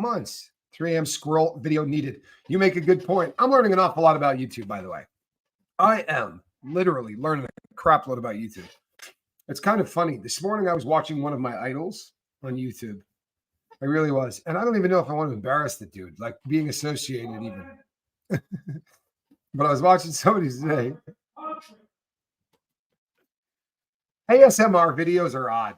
months. 3 a.m. squirrel video needed. You make a good point. I'm learning an awful lot about YouTube, by the way. I am literally learning a crap load about YouTube. It's kind of funny. This morning I was watching one of my idols on YouTube. I really was. And I don't even know if I want to embarrass the dude, like being associated even. But I was watching somebody today. ASMR videos are odd.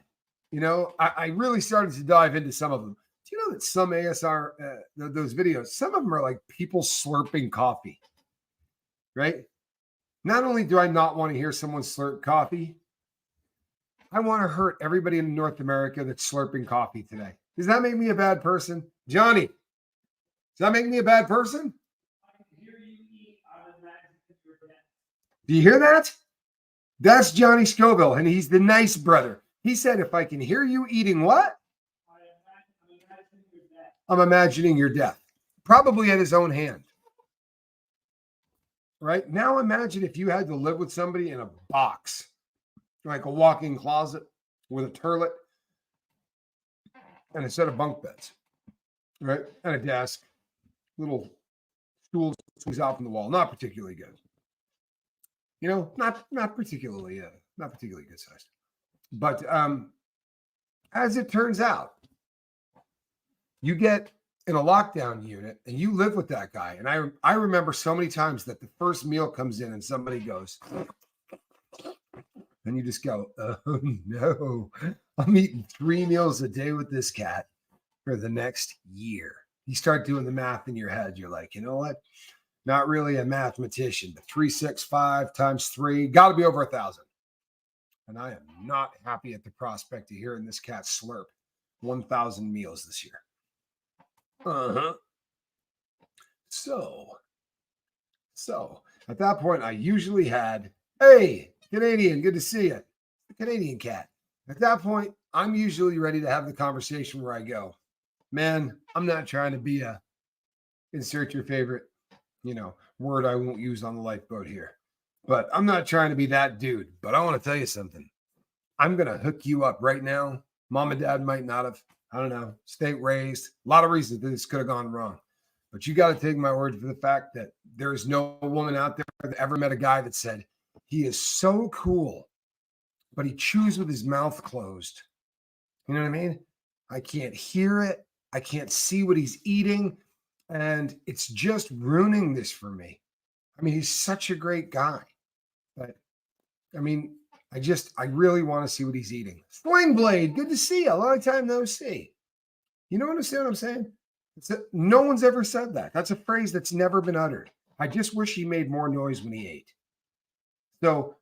You know, I really started to dive into some of them. Do you know that some ASR, those videos, some of them are like people slurping coffee, right? Not only do I not want to hear someone slurp coffee, I want to hurt everybody in North America that's slurping coffee today. Does that make me a bad person? Johnny, does that make me a bad person? Do you hear that? That's Johnny Scoville, and he's the nice brother. He said, if I can hear you eating what? I'm imagining your death. Probably at his own hand. Right? Now imagine if you had to live with somebody in a box, like a walk-in closet with a turlet and a set of bunk beds, right? And a desk, little stools squeeze out from the wall. Not particularly good. You know, not particularly good sized. But as it turns out, you get in a lockdown unit and you live with that guy. And I remember so many times that the first meal comes in and somebody goes, and you just go, oh no, I'm eating 3 meals a day with this cat for the next year. You start doing the math in your head. You're like, you know what? Not really a mathematician, but 365 times 3, got to be over 1,000. And I am not happy at the prospect of hearing this cat slurp 1,000 meals this year. So at that point, I usually had, hey, Canadian, good to see you. The Canadian cat. At that point, I'm usually ready to have the conversation where I go, man, I'm not trying to be a insert your favorite, word I won't use on the lifeboat here. But I'm not trying to be that dude. But I want to tell you something. I'm going to hook you up right now. Mom and dad might not have, I don't know, state raised. A lot of reasons that this could have gone wrong. But you got to take my word for the fact that there is no woman out there that ever met a guy that said, he is so cool, but he chews with his mouth closed. You know what I mean? I can't hear it. I can't see what he's eating. And it's just ruining this for me. I mean, he's such a great guy. But, I mean, I really want to see what he's eating. Sling Blade, good to see you. A long time no see. You understand what I'm saying? No one's ever said that. That's a phrase that's never been uttered. I just wish he made more noise when he ate. So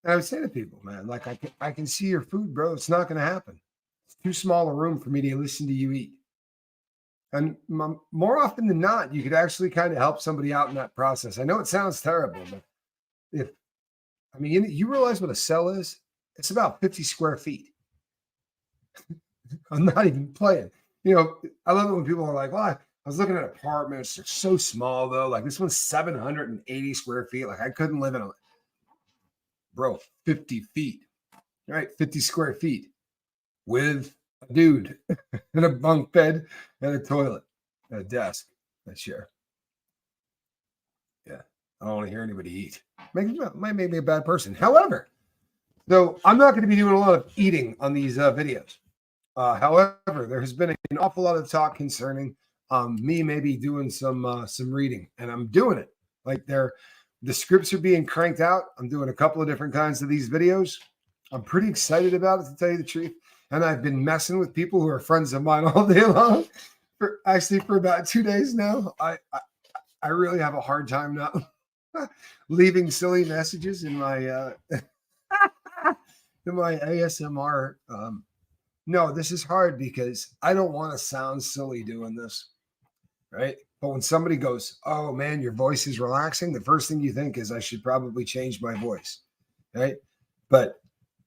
I would say to people, man, like I can see your food, bro. It's not going to happen. It's too small a room for me to listen to you eat. And more often than not, you could actually kind of help somebody out in that process. I know it sounds terrible, but you realize what a cell is? It's about 50 square feet. I'm not even playing. I love it when people are like, well, I was looking at apartments. They're so small, though. Like this one's 780 square feet. Like I couldn't live in a, bro, 50 feet, right? 50 square feet with a dude and a bunk bed and a toilet and a desk. That's share. Yeah. I don't want to hear anybody eat. Might make me a bad person. However, so I'm not going to be doing a lot of eating on these videos. However, there has been an awful lot of talk concerning me maybe doing some reading, and I'm doing it. Like the scripts are being cranked out. I'm doing a couple of different kinds of these videos. I'm pretty excited about it, to tell you the truth. And I've been messing with people who are friends of mine all day long. For about 2 days now. I really have a hard time not leaving silly messages in my in my ASMR. No, this is hard because I don't want to sound silly doing this, right? But when somebody goes, oh man, your voice is relaxing, the first thing you think is I should probably change my voice, right? But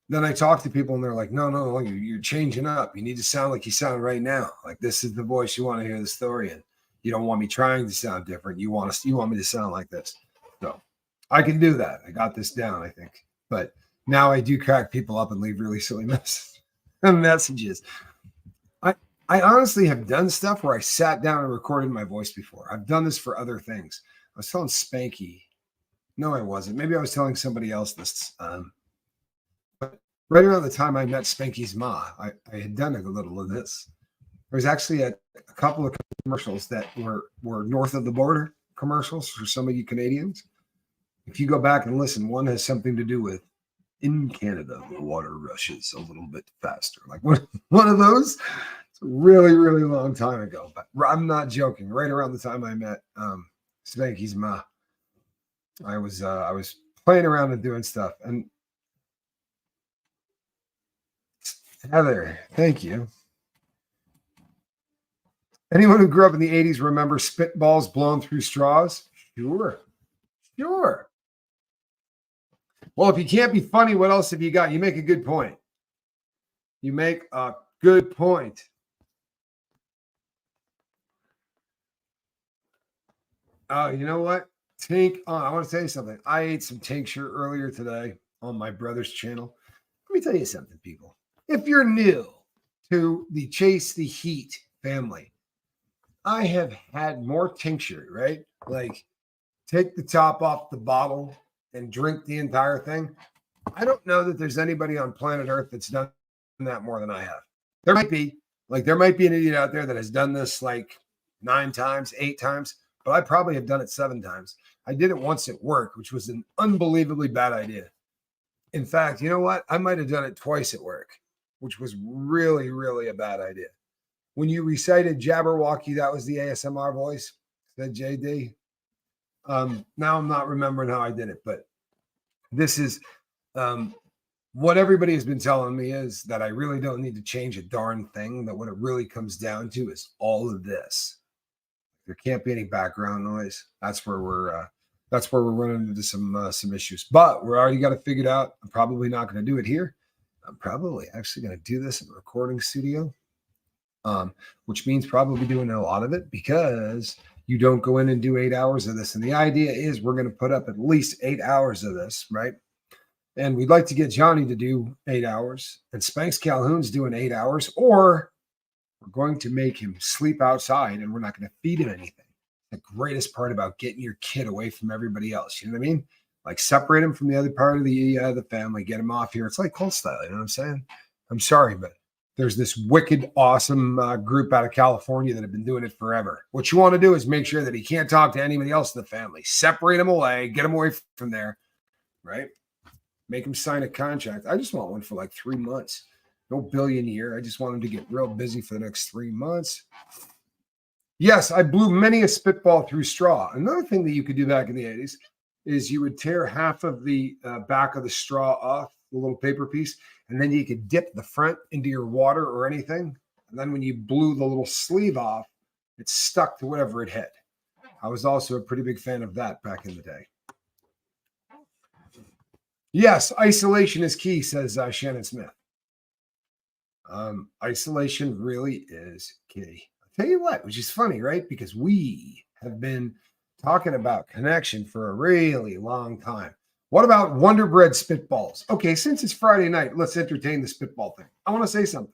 then I talk to people and they're like, no, you're changing up. You need to sound like you sound right now. Like this is the voice you want to hear the story in. You don't want me trying to sound different. You want me to sound like this. So I can do that. I got this down, I think. But now I do crack people up and leave really silly messages. I I honestly have done stuff where I sat down and recorded my voice before. I've done this for other things. I was telling Spanky. No, I wasn't. Maybe I was telling somebody else this. But right around the time I met Spanky's ma, I had done a little of this. There was actually a couple of commercials that were north of the border commercials for some of you Canadians. If you go back and listen, one has something to do with in Canada, the water rushes a little bit faster. Like one of those. It's a really, really long time ago. But I'm not joking. Right around the time I met Spanky's ma, I was playing around and doing stuff. And Heather, thank you. Anyone who grew up in the 80s remember spitballs blown through straws? Sure. Well, if you can't be funny, what else have you got? You make a good point. You make a good point. You know what? I want to tell you something. I ate some tincture earlier today on my brother's channel. Let me tell you something, people. If you're new to the Chase the Heat family, I have had more tincture, right? Like take the top off the bottle and drink the entire thing. I don't know that there's anybody on planet Earth that's done that more than I have. There might be an idiot out there that has done this like 9 times, 8 times, but I probably have done it 7 times. I did it once at work, which was an unbelievably bad idea. In fact, you know what? I might have done it twice at work, which was really, really a bad idea. When you recited Jabberwocky, that was the ASMR voice, said JD. Now I'm not remembering how I did it, but this is what everybody has been telling me is that I really don't need to change a darn thing, that what it really comes down to is all of this. There can't be any background noise. That's where we're running into some issues. But we're already got it figured out. I'm probably not going to do it here. I'm probably actually going to do this in a recording studio, which means probably doing a lot of it because you don't go in and do 8 hours of this. And the idea is we're going to put up at least 8 hours of this, right? And we'd like to get Johnny to do 8 hours, and Spanx Calhoun's doing 8 hours, or we're going to make him sleep outside and we're not going to feed him anything. The greatest part about getting your kid away from everybody else, you know what I mean? Like separate him from the other part of the family, get him off here. It's like cult style, you know what I'm saying? I'm sorry, but there's this wicked, awesome group out of California that have been doing it forever. What you want to do is make sure that he can't talk to anybody else in the family. Separate him away, get him away from there, right? Make him sign a contract. I just want one for like 3 months. No billion a year. I just want him to get real busy for the next 3 months. Yes, I blew many a spitball through straw. Another thing that you could do back in the 80s is you would tear half of the back of the straw off, the little paper piece, and then you could dip the front into your water or anything. And then when you blew the little sleeve off, it stuck to whatever it hit. I was also a pretty big fan of that back in the day. Yes, isolation is key, says Shannon Smith. Isolation really is key. I'll tell you what, which is funny, right? Because we have been talking about connection for a really long time. What about Wonder Bread spitballs? Okay, since it's Friday night, let's entertain the spitball thing. I want to say something.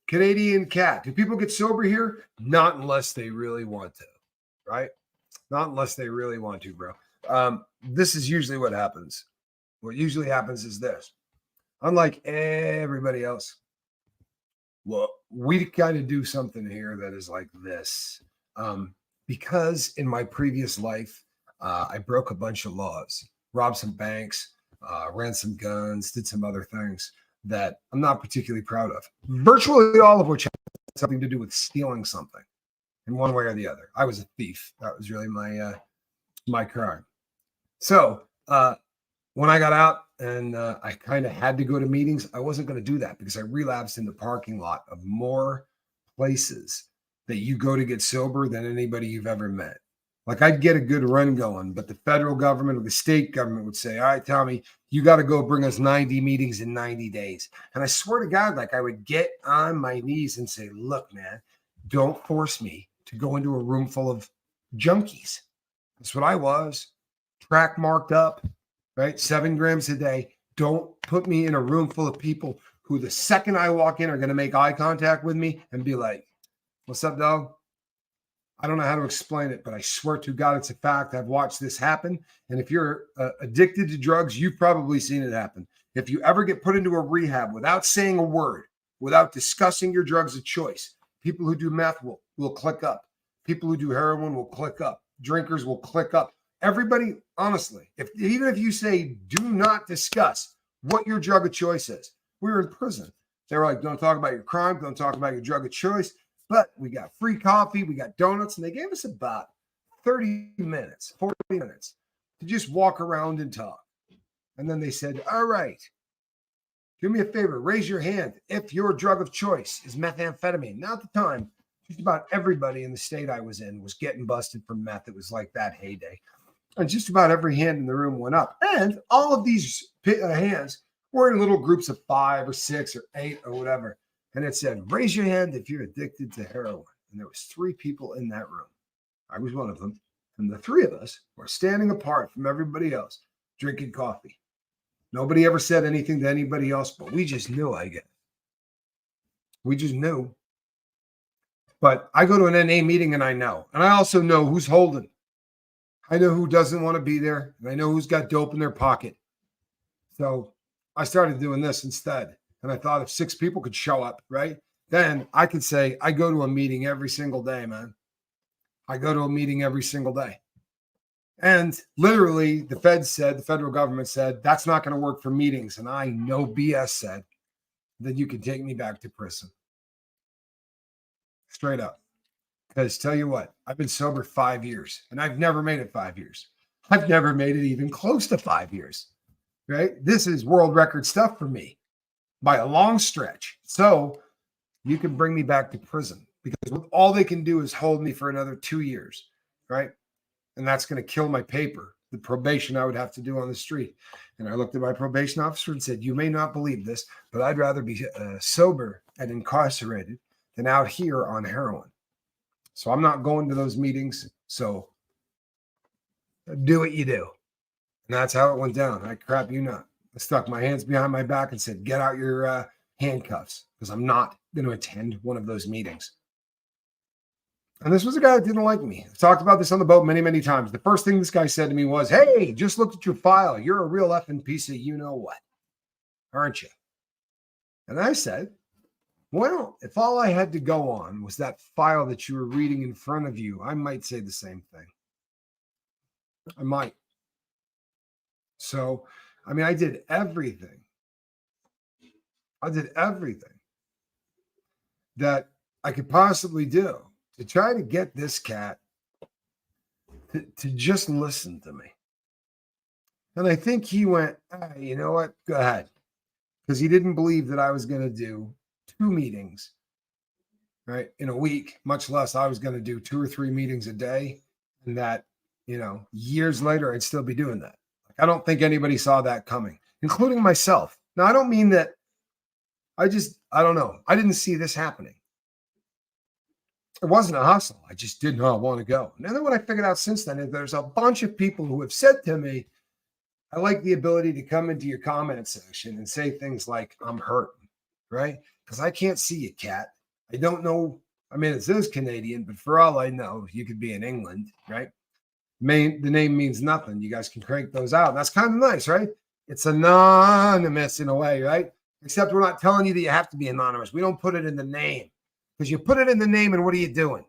Canadian Cat. Do people get sober here? Not unless they really want to, right? Not unless they really want to, bro. This is usually what happens. What usually happens is this. Unlike everybody else, well, we kind of do something here that is like this. Because in my previous life, I broke a bunch of laws, robbed some banks, ran some guns, did some other things that I'm not particularly proud of. Virtually all of which had something to do with stealing something in one way or the other. I was a thief. That was really my crime. So when I got out and I kind of had to go to meetings, I wasn't going to do that because I relapsed in the parking lot of more places that you go to get sober than anybody you've ever met. Like I'd get a good run going, but the federal government or the state government would say, all right, Tommy, you got to go bring us 90 meetings in 90 days. And I swear to God, like I would get on my knees and say, look, man, don't force me to go into a room full of junkies. That's what I was. Track marked up, right? 7 grams a day. Don't put me in a room full of people who the second I walk in are going to make eye contact with me and be like, "What's up, dog?" I don't know how to explain it, but I swear to God, it's a fact. I've watched this happen. And if you're addicted to drugs, you've probably seen it happen. If you ever get put into a rehab without saying a word, without discussing your drugs of choice, people who do meth will click up. People who do heroin will click up. Drinkers will click up. Everybody, honestly, even if you say, do not discuss what your drug of choice is. We were in prison. They were like, don't talk about your crime. Don't talk about your drug of choice. But we got free coffee. We got donuts. And they gave us about 30 minutes, 40 minutes to just walk around and talk. And then they said, all right, do me a favor. Raise your hand if your drug of choice is methamphetamine. Now at the time, just about everybody in the state I was in was getting busted for meth. It was like that heyday. And just about every hand in the room went up. And all of these hands were in little groups of 5 or 6 or 8 or whatever. And it said, raise your hand if you're addicted to heroin. And there was 3 people in that room. I was one of them. And the 3 of us were standing apart from everybody else, drinking coffee. Nobody ever said anything to anybody else, but we just knew, I guess. We just knew. But I go to an NA meeting and I know. And I also know who's holding. I know who doesn't want to be there. And I know who's got dope in their pocket. So I started doing this instead. And I thought if 6 people could show up, right? Then I could say, I go to a meeting every single day, man. I go to a meeting every single day. And literally the federal government said, that's not going to work for meetings. And I, no BS, said that you can take me back to prison. Straight up. Because tell you what, I've been sober 5 years and I've never made it 5 years. I've never made it even close to 5 years, right? This is world record stuff for me by a long stretch. So you can bring me back to prison because all they can do is hold me for another 2 years, right? And that's going to kill my paper, the probation I would have to do on the street. And I looked at my probation officer and said, you may not believe this, but I'd rather be sober and incarcerated than out here on heroin. So I'm not going to those meetings. So do what you do. And that's how it went down. I crap you not. I stuck my hands behind my back and said, get out your handcuffs because I'm not going to attend one of those meetings. And this was a guy that didn't like me. I've talked about this on the boat many, many times. The first thing this guy said to me was, hey, just looked at your file. You're a real effing piece of you-know-what, aren't you? And I said, well, if all I had to go on was that file that you were reading in front of you, I might say the same thing. I might. So, I mean, I did everything. That I could possibly do to try to get this cat to just listen to me. And I think he went, hey, you know what? Go ahead. Because he didn't believe that I was going to do 2 meetings, right, in a week, much less I was going to do 2 or 3 meetings a day. And that, years later, I'd still be doing that. I don't think anybody saw that coming, including myself. Now, I don't mean that. I don't know. I didn't see this happening. It wasn't a hustle. I just did not want to go. And then what I figured out since then is there's a bunch of people who have said to me, I like the ability to come into your comment section and say things like, I'm hurting, right? Because I can't see you, cat. I don't know. I mean, it says Canadian, but for all I know, you could be in England, right? The name means nothing. You guys can crank those out. That's kind of nice, right? It's anonymous in a way, right? Except we're not telling you that you have to be anonymous. We don't put it in the name. Because you put it in the name, and what are you doing?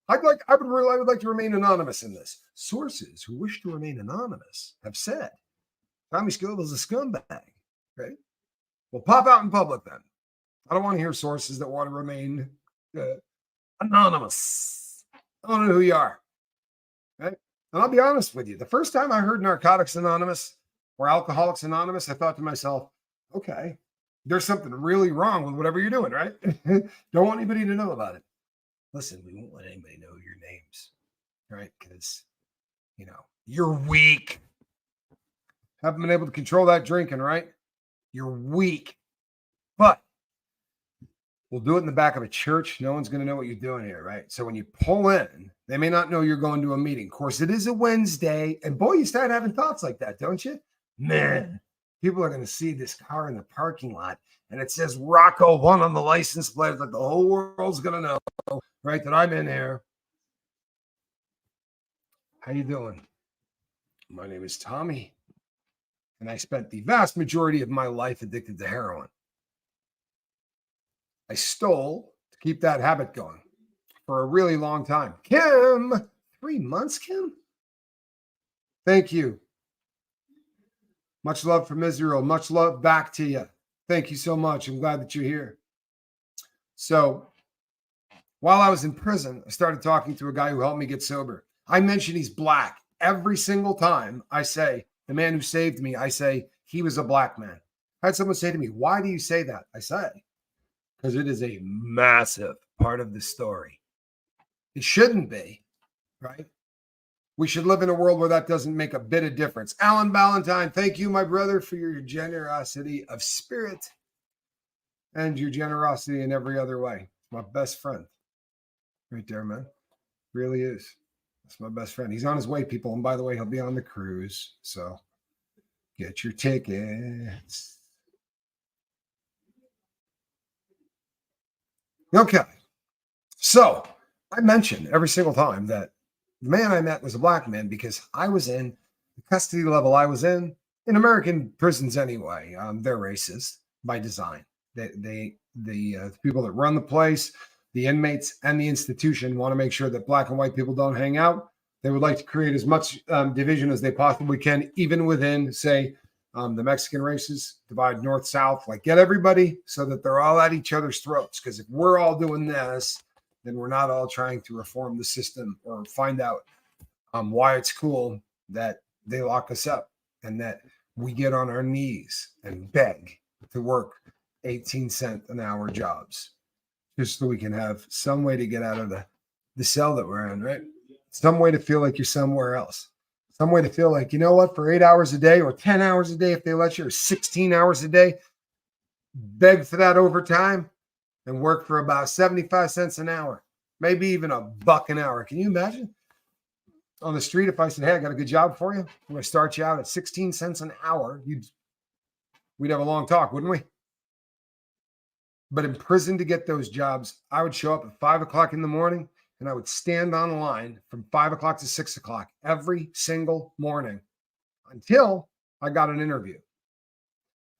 I would like to remain anonymous in this. Sources who wish to remain anonymous have said Tommy Scoville is a scumbag, right? Well, pop out in public then. I don't want to hear sources that want to remain anonymous. I don't know who you are, right? And I'll be honest with you. The first time I heard Narcotics Anonymous or Alcoholics Anonymous, I thought to myself, okay, there's something really wrong with whatever you're doing, right? Don't want anybody to know about it. Listen, we won't let anybody know your names, right? Because, you're weak. Haven't been able to control that drinking, right? You're weak. But we'll do it in the back of a church. No one's going to know what you're doing here, right? So when you pull in, they may not know you're going to a meeting. Of course, it is a Wednesday. And boy, you start having thoughts like that, don't you? Man, People are going to see this car in the parking lot and it says Rocco 1 on the license plate. It's like the whole world's going to know, right, that I'm in here. How you doing? My name is Tommy, and I spent the vast majority of my life addicted to heroin. I stole to keep that habit going for a really long time. Kim, 3 months, Kim? Thank you. Much love from Israel. Much love back to you. Thank you so much. I'm glad that you're here. So while I was in prison, I started talking to a guy who helped me get sober. I mention he's black. Every single time I say, the man who saved me, I say, he was a black man. I had someone say to me, why do you say that? I say, because it is a massive part of the story. It shouldn't be, right? We should live in a world where that doesn't make a bit of difference. Alan Ballantyne, thank you, my brother, for your generosity of spirit and your generosity in every other way. My best friend. Right there, man. Really is. That's my best friend. He's on his way, people. And by the way, he'll be on the cruise. So get your tickets. Okay. So I mentioned every single time that the man I met was a black man because I was in the custody level I was in American prisons anyway. They're racist by design. The people that run the place, the inmates and the institution want to make sure that black and white people don't hang out. They would like to create as much division as they possibly can, even within, say, the Mexican races, divide north-south, like get everybody so that they're all at each other's throats. Because if we're all doing this, then we're not all trying to reform the system or find out why it's cool that they lock us up and that we get on our knees and beg to work 18-cent an hour jobs just so we can have some way to get out of the cell that we're in, right? Some way to feel like you're somewhere else. Some way to feel like, you know what, for 8 hours a day or 10 hours a day, if they let you, or 16 hours a day, beg for that overtime and work for about 75 cents an hour, maybe even $1 an hour. Can you imagine? On the street, if I said, hey, I got a good job for you, I'm going to start you out at 16 cents an hour, we'd have a long talk, wouldn't we? But in prison to get those jobs, I would show up at 5 o'clock in the morning and I would stand on the line from 5 o'clock to 6 o'clock every single morning until I got an interview.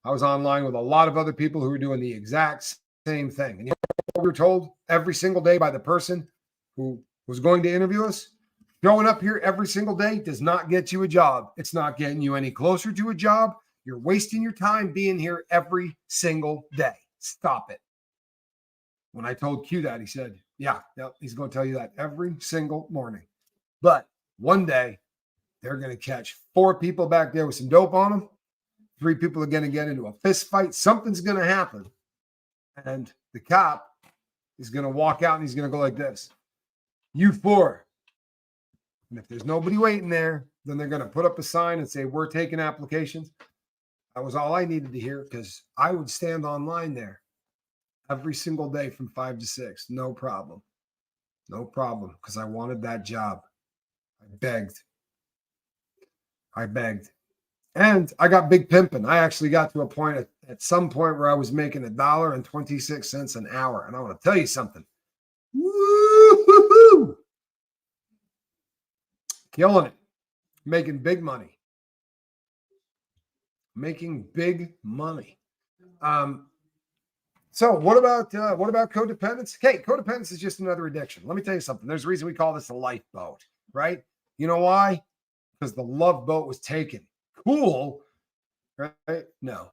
I was online with a lot of other people who were doing the exact same thing. And you know what we were told every single day by the person who was going to interview us? Showing up here every single day does not get you a job. It's not getting you any closer to a job. You're wasting your time being here every single day. Stop it. When I told Q that, he said, yeah, he's going to tell you that every single morning. But one day, they're going to catch 4 people back there with some dope on them. 3 people are going to get into a fist fight. Something's going to happen. And the cop is going to walk out and he's going to go like this. You 4. And if there's nobody waiting there, then they're going to put up a sign and say, we're taking applications. That was all I needed to hear because I would stand online there every single day from 5 to 6. No problem. No problem. Because I wanted that job. I begged. And I got big pimping. I actually got to a point at some point where I was making $1.26 an hour. And I want to tell you something. Woo-hoo-hoo! Killing it. Making big money. So what about codependence? Okay, codependence is just another addiction. Let me tell you something. There's a reason we call this a lifeboat, right? You know why? Because the love boat was taken. Cool, right? No.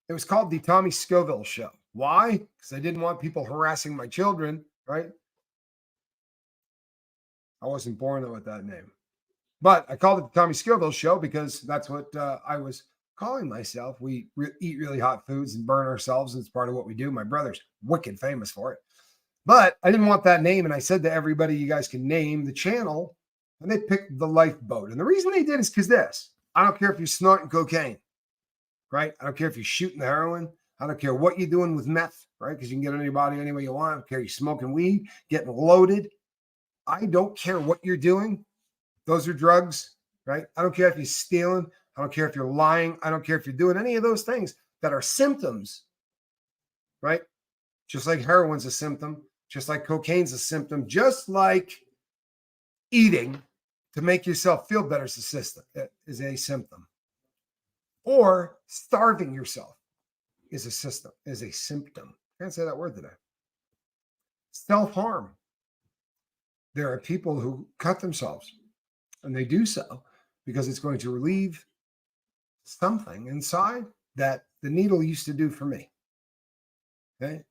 It was called the Tommy Scoville Show. Why? Because I didn't want people harassing my children, right? I wasn't born with that name. But I called it the Tommy Scoville Show because that's what I was calling myself. We eat really hot foods and burn ourselves. And it's part of what we do. My brother's wicked famous for it. But I didn't want that name. And I said to everybody, you guys can name the channel. And they picked the Lifeboat. And the reason they did is because this. I don't care if you're snorting cocaine, right? I don't care if you're shooting the heroin. I don't care what you're doing with meth, right? Because you can get it in your body any way you want. I don't care if you're smoking weed, getting loaded. I don't care what you're doing. Those are drugs, right? I don't care if you're stealing. I don't care if you're lying. I don't care if you're doing any of those things that are symptoms, right? Just like heroin's a symptom, just like cocaine's a symptom, just like eating to make yourself feel better is a symptom. Or starving yourself is a symptom. Can't say that word today. Self-harm. There are people who cut themselves, and they do so because it's going to relieve something inside that the needle used to do for me. Okay?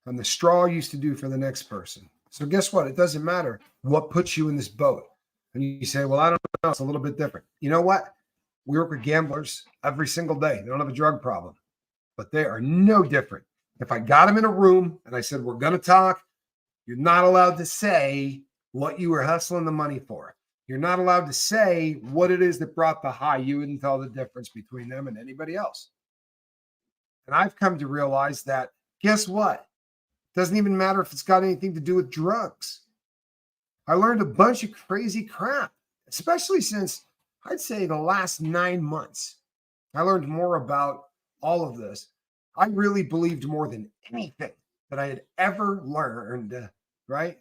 And the straw used to do for the next person. So guess what? It doesn't matter what puts you in this boat. And you say, well, I don't know. It's a little bit different. You know what? We work with gamblers every single day. They don't have a drug problem, but they are no different. If I got them in a room and I said, we're going to talk, you're not allowed to say what you were hustling the money for. You're not allowed to say what it is that brought the high. You wouldn't tell the difference between them and anybody else. And I've come to realize that, guess what? It doesn't even matter if it's got anything to do with drugs. I learned a bunch of crazy crap, especially since I'd say the last 9 months. I learned more about all of this. I really believed more than anything that I had ever learned, right?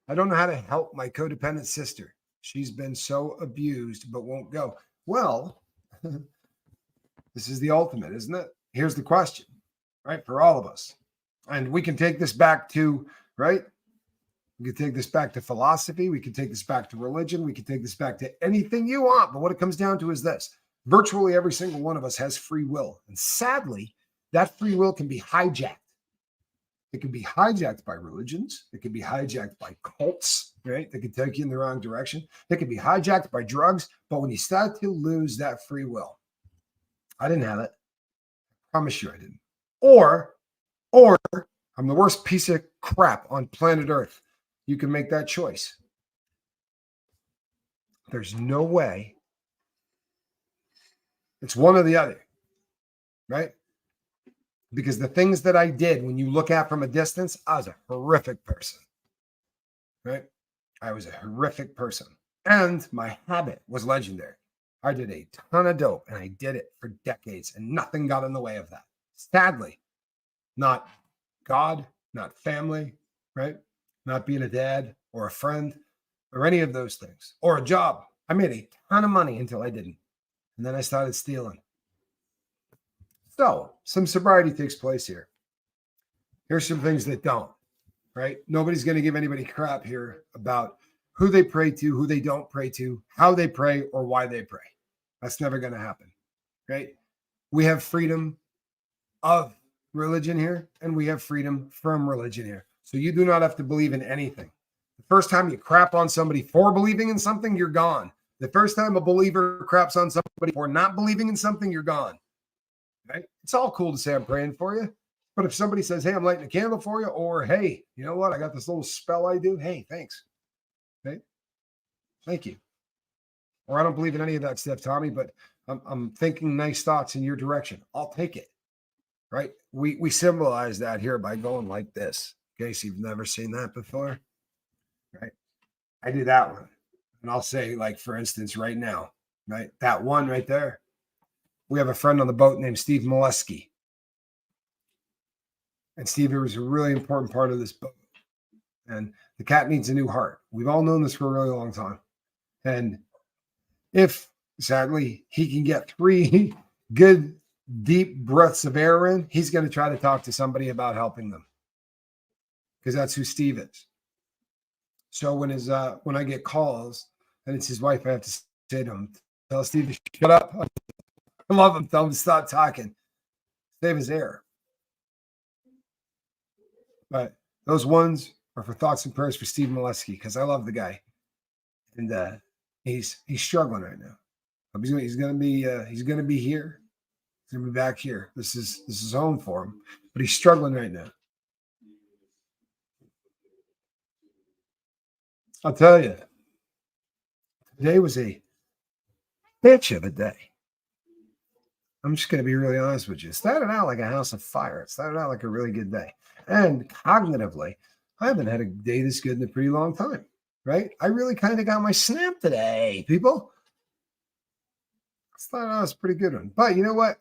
I don't know how to help my codependent sister. She's been so abused, but won't go. Well, this is the ultimate, isn't it? Here's the question, right? For all of us. And we can take this back to, right? We can take this back to philosophy. We can take this back to religion. We can take this back to anything you want. But what it comes down to is this. Virtually every single one of us has free will. And sadly, that free will can be hijacked. It can be hijacked by religions. It can be hijacked by cults, right? They can take you in the wrong direction. It can be hijacked by drugs. But when you start to lose that free will, I didn't have it. I promise you I didn't. Or I'm the worst piece of crap on planet Earth. You can make that choice. There's no way. It's one or the other, right? Because the things that I did, when you look at from a distance, I was a horrific person, right? I was a horrific person. And my habit was legendary. I did a ton of dope, and I did it for decades, and nothing got in the way of that. Sadly, not God, not family, right? Not being a dad or a friend or any of those things, or a job. I made a ton of money until I didn't. And then I started stealing. So some sobriety takes place here. Here's some things that don't, right? Nobody's going to give anybody crap here about who they pray to, who they don't pray to, how they pray, or why they pray. That's never going to happen, right? We have freedom of religion here, and we have freedom from religion here. So you do not have to believe in anything. The first time you crap on somebody for believing in something, you're gone. The first time a believer craps on somebody for not believing in something, you're gone. Right? It's all cool to say I'm praying for you. But if somebody says, hey, I'm lighting a candle for you, or hey, you know what? I got this little spell I do. Hey, thanks. Okay. Thank you. Or I don't believe in any of that stuff, Tommy, but I'm thinking nice thoughts in your direction. I'll take it. Right? We symbolize that here by going like this. In case you've never seen that before. Right? I do that one. And I'll say, like, for instance, right now, right? That one right there. We have a friend on the boat named Steve Molesky. And Steve was a really important part of this boat. And the cat needs a new heart. We've all known this for a really long time. And if, sadly, he can get 3 good, deep breaths of air in, he's going to try to talk to somebody about helping them. Because that's who Steve is. So when I get calls and it's his wife, I have to say to him, tell Steve to shut up. I love him. Tell him to stop talking. Save his air. But those ones are for thoughts and prayers for Steve Molesky, because I love the guy. And he's struggling right now. He's gonna be here. He's gonna be back here. This is home for him. But he's struggling right now. I'll tell you, today was a bitch of a day. I'm just going to be really honest with you. It started out like a house of fire. It started out like a really good day. And cognitively, I haven't had a day this good in a pretty long time, right? I really kind of got my snap today, people. thought that was a pretty good one. But you know what?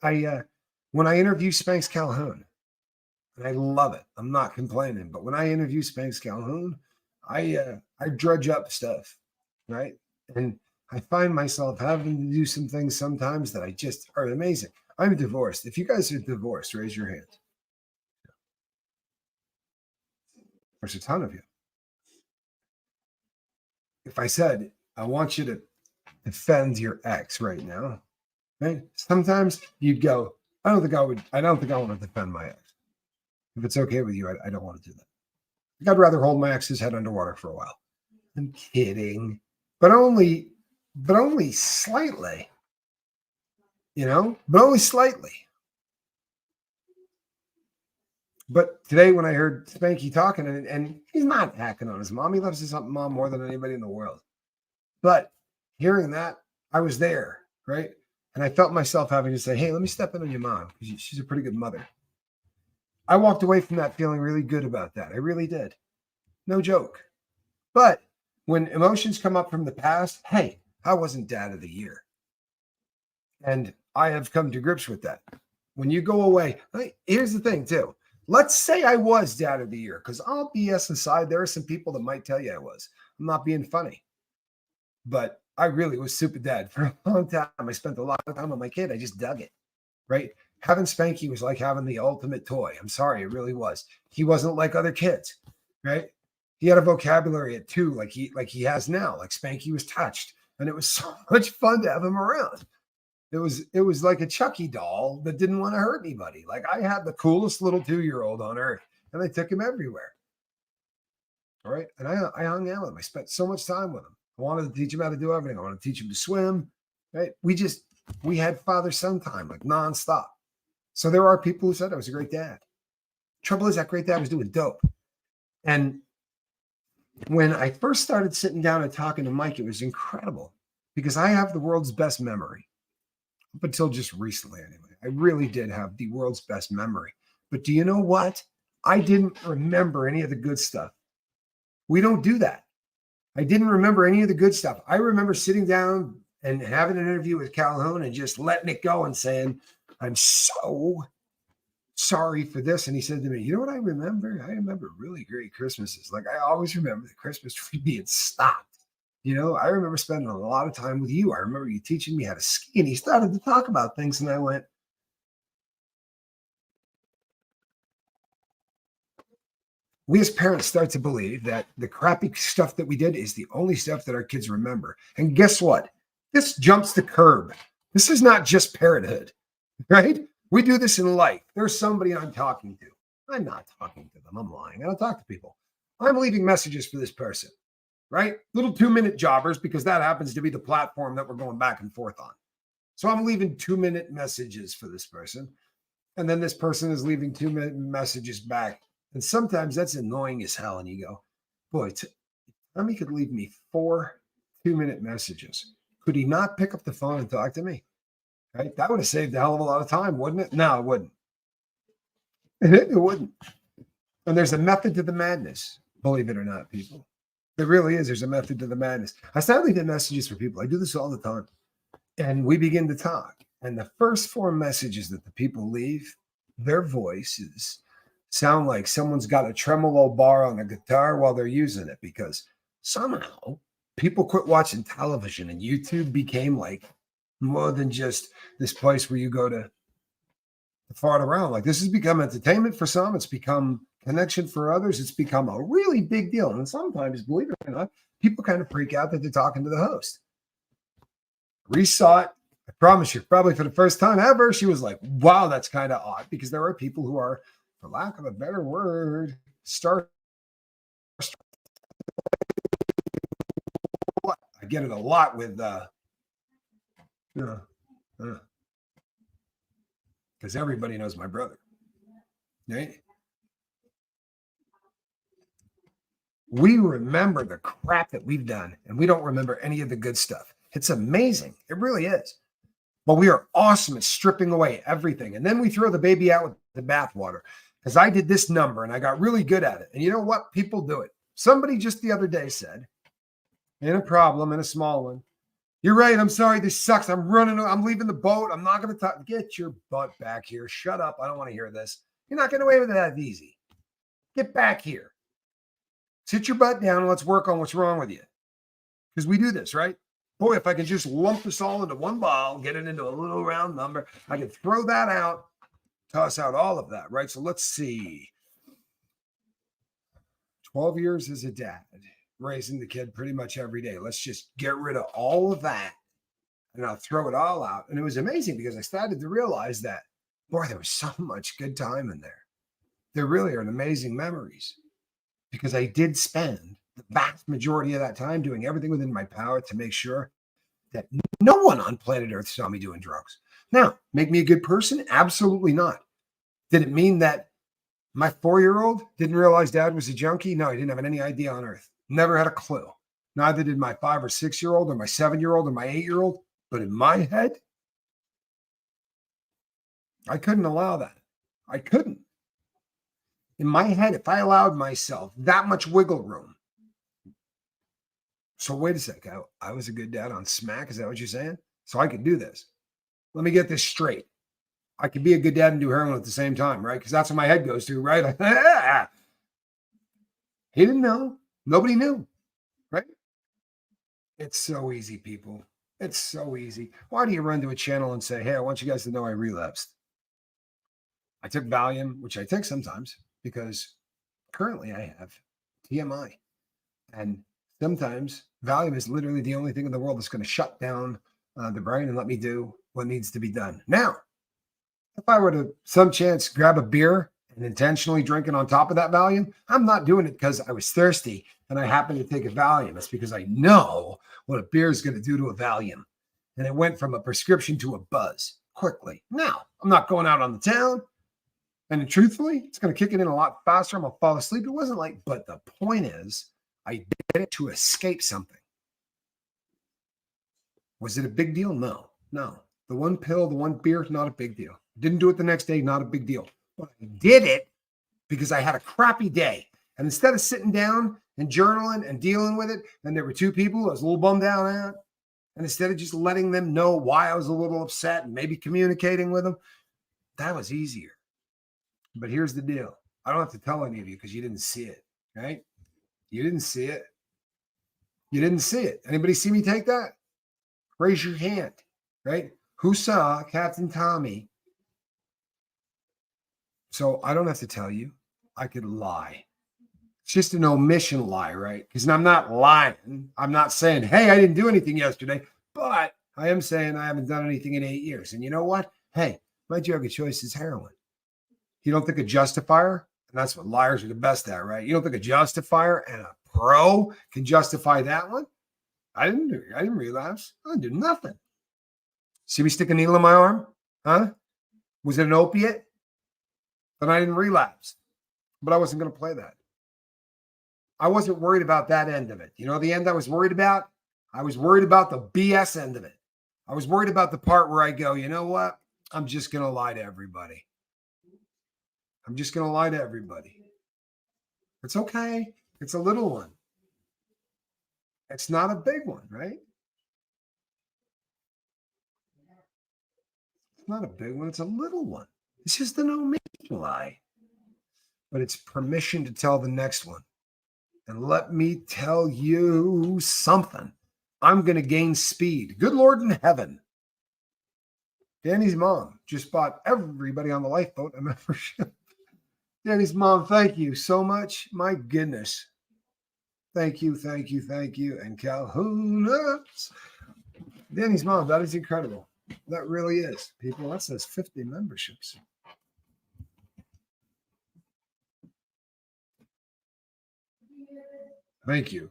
When I interview Spanx Calhoun, and I love it. I'm not complaining, but when I interview Spanx Calhoun, I drudge up stuff, right? And I find myself having to do some things sometimes that I just are amazing. I'm divorced. If you guys are divorced, raise your hand. There's a ton of you. If I said, I want you to defend your ex right now, right? Sometimes you'd go, I don't think I want to defend my ex. If it's okay with you, I don't want to do that. I'd rather hold my ex's head underwater for a while. I'm kidding, but only slightly, but only slightly. But today when I heard Spanky talking, and he's not hacking on his mom, he loves his mom more than anybody in the world. But hearing that, I was there, right? And I felt myself having to say, hey, let me step in on your mom, because she's a pretty good mother. I walked away from that feeling really good about that. I really did. No joke. But when emotions come up from the past, hey, I wasn't dad of the year. And I have come to grips with that. When you go away, here's the thing too. Let's say I was dad of the year, because I'll BS aside, there are some people that might tell you I was. I'm not being funny. But I really was super dad for a long time. I spent a lot of time with my kid. I just dug it, right? Having Spanky was like having the ultimate toy. I'm sorry, it really was. He wasn't like other kids, right? He had a vocabulary at 2, like he has now. Like Spanky was touched, and it was so much fun to have him around. It was like a Chucky doll that didn't want to hurt anybody. Like I had the coolest little 2-year-old on earth, and I took him everywhere. All right, and I hung out with him. I spent so much time with him. I wanted to teach him how to do everything. I wanted to teach him to swim. Right? We had father-son time, like nonstop. So there are people who said I was a great dad. Trouble is, that great dad was doing dope. And when I first started sitting down and talking to Mike, it was incredible because I have the world's best memory. Up until just recently, anyway. I really did have the world's best memory. But do you know what? I didn't remember any of the good stuff. We don't do that. I didn't remember any of the good stuff. I remember sitting down and having an interview with Calhoun and just letting it go and saying, I'm so sorry for this. And he said to me, you know what I remember? I remember really great Christmases. Like I always remember the Christmas tree being stocked. I remember spending a lot of time with you. I remember you teaching me how to ski. And he started to talk about things. And I went, we as parents start to believe that the crappy stuff that we did is the only stuff that our kids remember. And guess what? This jumps the curb. This is not just parenthood, right? We do this in life. There's somebody I'm talking to. I'm not talking to them. I'm lying. I don't talk to people. I'm leaving messages for this person, right? Little 2-minute jobbers, because that happens to be the platform that we're going back and forth on. So I'm leaving 2-minute messages for this person. And then this person is leaving 2-minute messages back. And sometimes that's annoying as hell. And you go, boy, Tommy could leave me 4 2-minute messages. Could he not pick up the phone and talk to me? Right? That would have saved a hell of a lot of time, wouldn't it? No, it wouldn't. It wouldn't. And there's a method to the madness, believe it or not, people. There really is. There's a method to the madness. I start leaving messages for people. I do this all the time. And we begin to talk. And the first 4 messages that the people leave, their voices sound like someone's got a tremolo bar on a guitar while they're using it, because somehow people quit watching television and YouTube became like more than just this place where you go to fart around. Like this has become entertainment for some. It's become connection for others. It's become a really big deal. And sometimes, believe it or not, people kind of freak out that they're talking to the host. Reese saw it. I promise you, probably for the first time ever, she was like, wow, that's kind of odd, because there are people who are, for lack of a better word, I get it a lot with because everybody knows my brother, right? We remember the crap that we've done, and we don't remember any of the good stuff. It's amazing. It really is. But we are awesome at stripping away everything. And then we throw the baby out with the bathwater, because I did this number and I got really good at it. And you know what? People do it. Somebody just the other day said, in a problem, in a small one, You're right. I'm sorry. This sucks. I'm running. I'm leaving the boat. I'm not going to talk. Get your butt back here. Shut up. I don't want to hear this. You're not getting away with it that easy. Get back here. Sit your butt down and let's work on what's wrong with you. Because we do this, right? Boy, if I can just lump this all into one ball, get it into a little round number, I can throw that out, toss out all of that, right? So let's see. 12 years as a dad, raising the kid pretty much every day. Let's just get rid of all of that and I'll throw it all out. And it was amazing because I started to realize that, boy, there was so much good time in there. There really are amazing memories because I did spend the vast majority of that time doing everything within my power to make sure that no one on planet Earth saw me doing drugs. Now, make me a good person? Absolutely not. Did it mean that my 4-year-old didn't realize dad was a junkie? No, he didn't have any idea on earth. Never had a clue. Neither did my 5 or 6-year-old or my 7-year-old or my 8-year-old. But in my head, I couldn't allow that. I couldn't. In my head, if I allowed myself that much wiggle room. So wait a sec. I was a good dad on smack. Is that what you're saying? So I could do this. Let me get this straight. I could be a good dad and do heroin at the same time, right? Because that's what my head goes to, right? He didn't know. Nobody knew, right? It's so easy, people. It's so easy. Why do you run to a channel and say, hey, I want you guys to know I relapsed? I took Valium, which I take sometimes because currently I have TMI. And sometimes Valium is literally the only thing in the world that's going to shut down the brain and let me do what needs to be done. Now, if I were to some chance grab a beer and intentionally drink it on top of that Valium, I'm not doing it because I was thirsty and I happened to take a Valium. It's because I know what a beer is going to do to a Valium. And it went from a prescription to a buzz quickly. Now, I'm not going out on the town. And truthfully, it's going to kick it in a lot faster. I'm going to fall asleep. It wasn't like, but the point is, I did it to escape something. Was it a big deal? No. The one pill, the one beer, not a big deal. Didn't do it the next day, not a big deal. But I did it because I had a crappy day. And instead of sitting down and journaling and dealing with it, and there were 2 people I was a little bummed out at, and instead of just letting them know why I was a little upset and maybe communicating with them, that was easier. But here's the deal. I don't have to tell any of you because you didn't see it, right? You didn't see it. You didn't see it. Anybody see me take that? Raise your hand, right? Who saw Captain Tommy? So I don't have to tell you. I could lie. It's just an omission lie, right? Because I'm not lying. I'm not saying, hey, I didn't do anything yesterday, but I am saying I haven't done anything in 8 years. And you know what? Hey, my drug of choice is heroin. You don't think a justifier, and that's what liars are the best at, right? You don't think a justifier and a pro can justify that one? I didn't relapse. I didn't do nothing. See me stick a needle in my arm? Huh? Was it an opiate? Then I didn't relapse. But I wasn't going to play that. I wasn't worried about that end of it. You know the end I was worried about? I was worried about the BS end of it. I was worried about the part where I go, you know what? I'm just going to lie to everybody. I'm just going to lie to everybody. It's okay. It's a little one. It's not a big one, right? It's not a big one. It's a little one. It's just an omission lie. But it's permission to tell the next one. And let me tell you something. I'm going to gain speed. Good Lord in heaven. Danny's mom just bought everybody on the Lifeboat a membership. Danny's mom, thank you so much. My goodness. Thank you. And Calhounas. Danny's mom, that is incredible. That really is. People, that says 50 memberships. Thank you.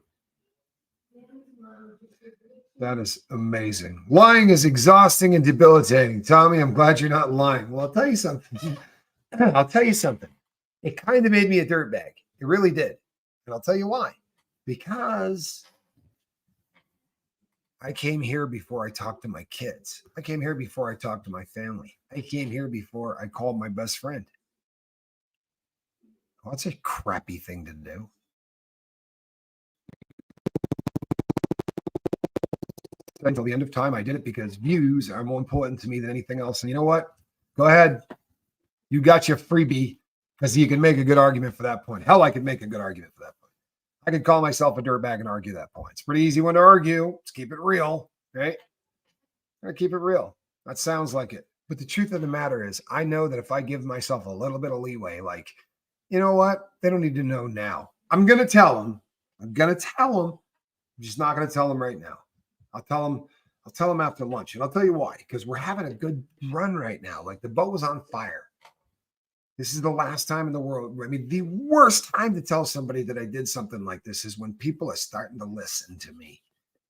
That is amazing. Lying is exhausting and debilitating. Tommy, I'm glad you're not lying. Well, I'll tell you something. It kind of made me a dirtbag. It really did. And I'll tell you why. Because I came here before I talked to my kids. I came here before I talked to my family. I came here before I called my best friend. Well, that's a crappy thing to do. until the end of time. I did it because views are more important to me than anything else. And you know what? Go ahead. You got your freebie because you can make a good argument for that point. Hell, I could make a good argument for that point. I could call myself a dirtbag and argue that point. It's pretty easy one to argue. Let's keep it real, right? I keep it real. That sounds like it. But the truth of the matter is, I know that if I give myself a little bit of leeway, like, you know what? They don't need to know now. I'm going to tell them. I'm just not going to tell them right now. I'll tell them after lunch. And I'll tell you why. Because we're having a good run right now. Like the boat was on fire. This is the last time in the world. I mean, the worst time to tell somebody that I did something like this is when people are starting to listen to me,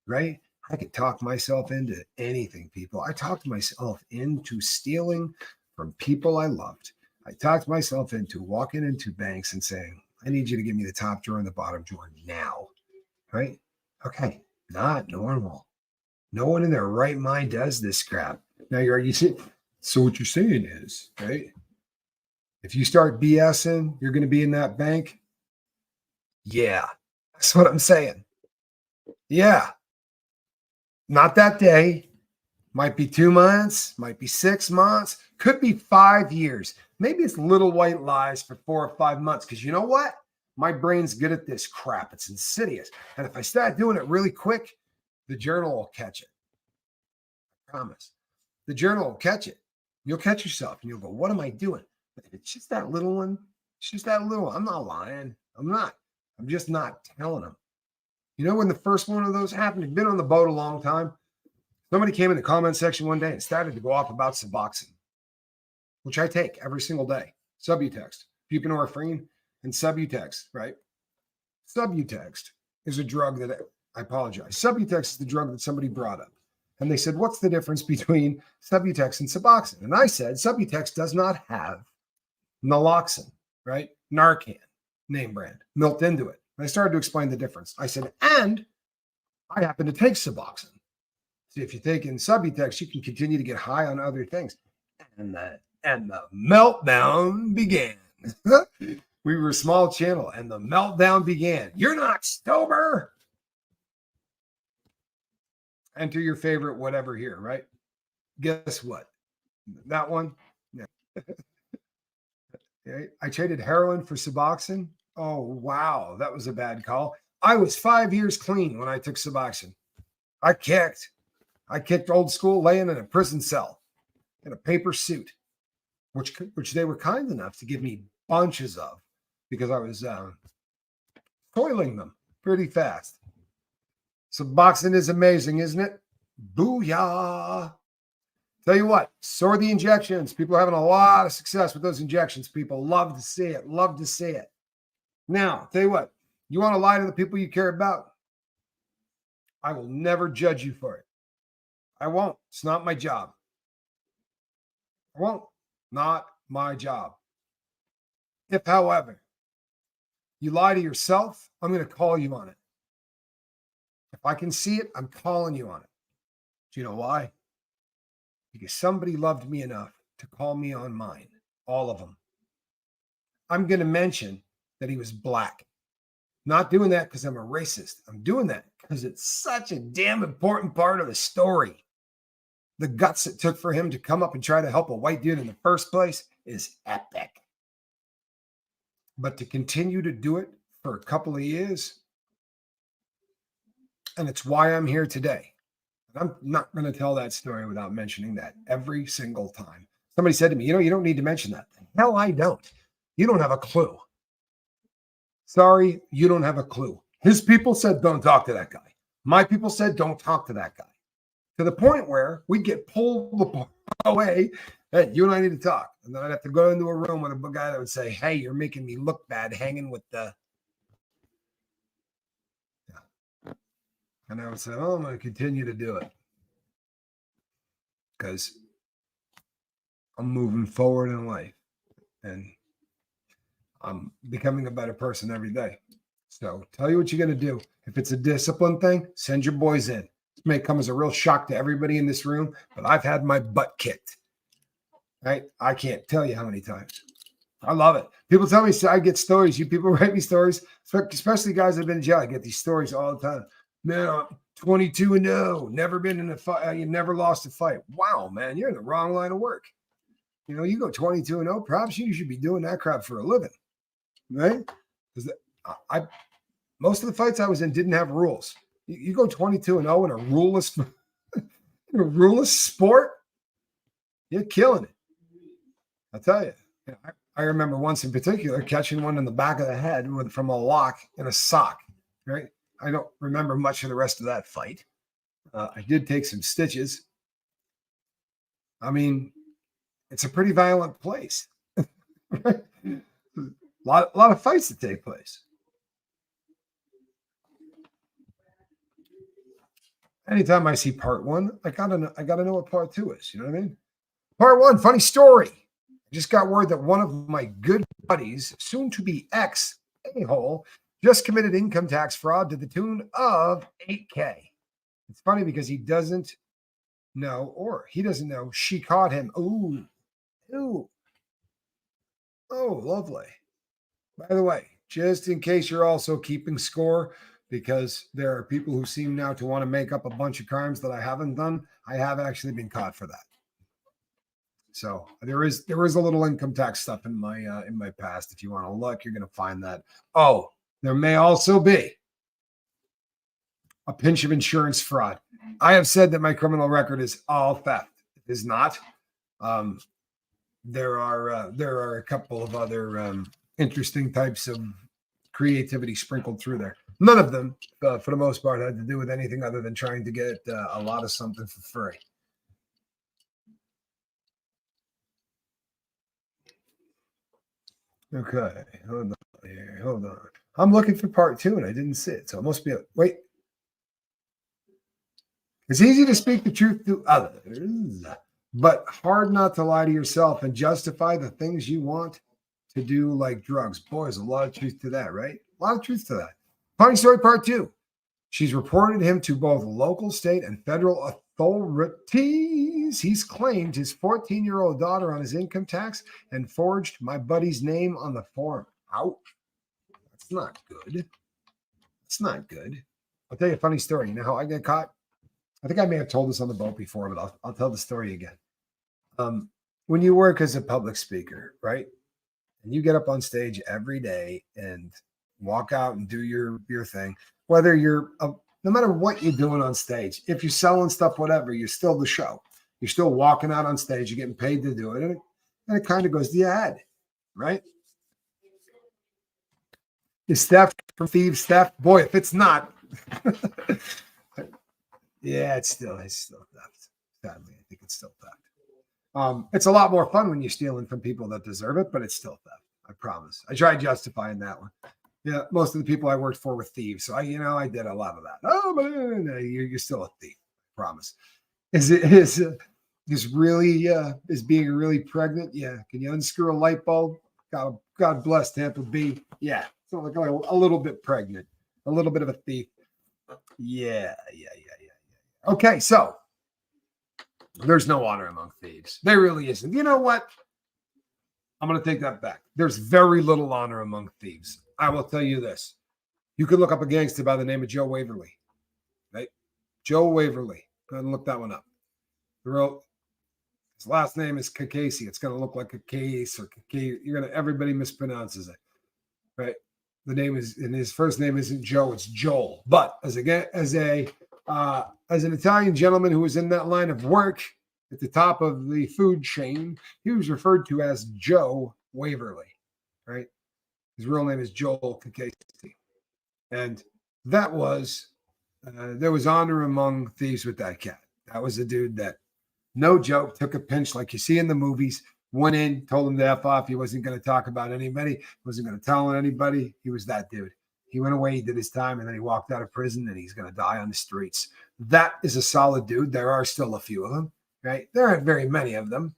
right? I could talk myself into anything, people. I talked myself into stealing from people I loved. I talked myself into walking into banks and saying, I need you to give me the top drawer and the bottom drawer now, right? Okay, not normal. No one in their right mind does this crap. Now you say, so what you're saying is, right? If you start BSing, you're going to be in that bank. Yeah, that's what I'm saying. Yeah. Not that day. Might be 2 months, might be 6 months, could be 5 years. Maybe it's little white lies for 4 or 5 months. Because you know what? My brain's good at this crap. It's insidious. And if I start doing it really quick, the journal will catch it. I promise. The journal will catch it. You'll catch yourself and you'll go, what am I doing? But if it's just that little one, it's just that little one. I'm not lying. I'm not. I'm just not telling them. You know, when the first one of those happened, you've been on the boat a long time. Somebody came in the comment section one day and started to go off about Suboxone, which I take every single day. Subutex, buprenorphine, and Subutex, right? Subutex is a drug that, I apologize. Subutex is the drug that somebody brought up. And they said, what's the difference between Subutex and Suboxone? And I said, Subutex does not have naloxone, right? Narcan, name brand, milked into it. And I started to explain the difference. I said, and I happen to take Suboxone. So if you take in Subutex, you can continue to get high on other things. And the meltdown began. We were a small channel, and the meltdown began. You're not sober. Enter your favorite whatever here, right? Guess what? That one? Yeah. Okay. I traded heroin for Suboxone. Oh, wow. That was a bad call. I was 5 years clean when I took Suboxone. I kicked old school, laying in a prison cell in a paper suit, which they were kind enough to give me bunches of because I was toiling them pretty fast. Suboxone is amazing, isn't it? Booyah. Tell you what, so are the injections. People are having a lot of success with those injections. People love to see it, love to see it. Now, tell you what, you want to lie to the people you care about? I will never judge you for it. I won't. It's not my job. I won't. Not my job. If, however, you lie to yourself, I'm going to call you on it. If I can see it, I'm calling you on it. Do you know why? Because somebody loved me enough to call me on mine. All of them. I'm going to mention that he was black. Not doing that because I'm a racist. I'm doing that because it's such a damn important part of the story. The guts it took for him to come up and try to help a white dude in the first place is epic. But to continue to do it for a couple of years, and it's why I'm here today. I'm not going to tell that story without mentioning that every single time. Somebody said to me, you don't need to mention that. Hell, I don't. You don't have a clue. Sorry, you don't have a clue. His people said, don't talk to that guy. My people said, don't talk to that guy. To the point where we get pulled away. Hey, you and I need to talk. And then I'd have to go into a room with a guy that would say, hey, you're making me look bad hanging with the... Yeah. And I would say, oh, I'm going to continue to do it. Because I'm moving forward in life. And I'm becoming a better person every day. So tell you what you're going to do. If it's a discipline thing, send your boys in. This may come as a real shock to everybody in this room, but I've had my butt kicked. Right? I can't tell you how many times. I love it. People tell me I get stories. You people write me stories, especially guys that have been in jail. I get these stories all the time. Man, 22-0, never been in a fight. You never lost a fight. Wow, man, you're in the wrong line of work. You go 22-0, perhaps you should be doing that crap for a living, right? Because most of the fights I was in didn't have rules. You go 22-0 in a ruleless sport, you're killing it. I'll tell you. I remember once in particular catching one in the back of the head from a lock in a sock, right? I don't remember much of the rest of that fight. I did take some stitches. I mean, it's a pretty violent place. Right? A lot of fights that take place. Anytime I see part one, I gotta know what part two is. You know what I mean? Part one, funny story. I just got word that one of my good buddies, soon to be ex a-hole, just committed income tax fraud to the tune of $8K. It's funny because he doesn't know she caught him. Ooh. Oh, lovely. By the way, just in case you're also keeping score, because there are people who seem now to want to make up a bunch of crimes that I haven't done, I have actually been caught for that. So there is a little income tax stuff in my past. If you want to look, you're going to find that. Oh, there may also be a pinch of insurance fraud. I have said that my criminal record is all theft. It is not. There are a couple of other interesting types of creativity sprinkled through there. None of them, for the most part, had to do with anything other than trying to get a lot of something for free. Okay, hold on. I'm looking for part two, and I didn't see it, so it must be wait. It's easy to speak the truth to others, but hard not to lie to yourself and justify the things you want to do, like drugs. Boy, there's a lot of truth to that, right? A lot of truth to that. Funny story part two. She's reported him to both local, state, and federal authorities. He's claimed his 14-year-old daughter on his income tax and forged my buddy's name on the form. Ouch. That's not good. It's not good. I'll tell you a funny story. You know how I got caught? I think I may have told this on the boat before, but I'll tell the story again. When you work as a public speaker, right? And you get up on stage every day and walk out and do your thing, whether you're no matter what you're doing on stage, if you're selling stuff, whatever, you're still the show. You're still walking out on stage. You're getting paid to do it. And it kind of goes to your head, right? Is theft from thieves theft? Boy, if it's not, yeah, it's still theft. Sadly, I think it's still theft. It's a lot more fun when you're stealing from people that deserve it, but it's still theft. I promise. I tried justifying that one. Yeah, most of the people I worked for were thieves, so I did a lot of that. Oh, but you're still a thief. I promise. Is being really pregnant? Yeah. Can you unscrew a light bulb? God bless Tampa B. Yeah. So like a little bit pregnant, a little bit of a thief. Yeah. Okay, so there's no honor among thieves. There really isn't. You know what? I'm going to take that back. There's very little honor among thieves. I will tell you this. You could look up a gangster by the name of Joe Waverly, right? Joe Waverly. Go ahead and look that one up. His last name is Kakasi. It's going to look like a case or Kakasi. Everybody mispronounces it, right? The name is, and his first name isn't Joe, it's Joel. But as an Italian gentleman who was in that line of work at the top of the food chain, he was referred to as Joe Waverly, right? His real name is Joel Kakasi. And that was, there was honor among thieves with that cat. That was a dude that, no joke, took a pinch like you see in the movies, went in, told him to F off. He wasn't going to talk about anybody, wasn't going to tell anybody. He was that dude. He went away, he did his time, and then he walked out of prison, and he's going to die on the streets. That is a solid dude. There are still a few of them, right? There aren't very many of them.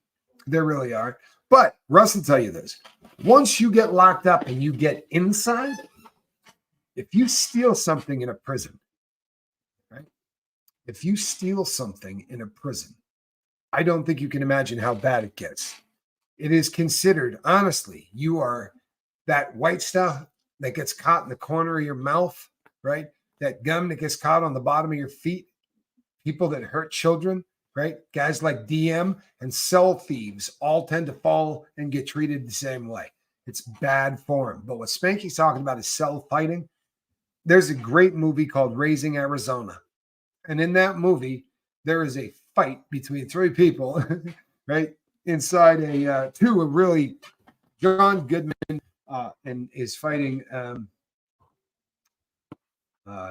There really are. But Russ will tell you this. Once you get locked up and you get inside, if you steal something in a prison, right? If you steal something in a prison, I don't think you can imagine how bad it gets. It is considered, honestly, you are that white stuff that gets caught in the corner of your mouth, right? that gum that gets caught on the bottom of your feet, people that hurt children, right? Guys like DM and cell thieves all tend to fall and get treated the same way. It's bad form. But what Spanky's talking about is cell fighting. There's a great movie called Raising Arizona. And in that movie, there is a fight between three people, right? Inside two really John Goodman and is fighting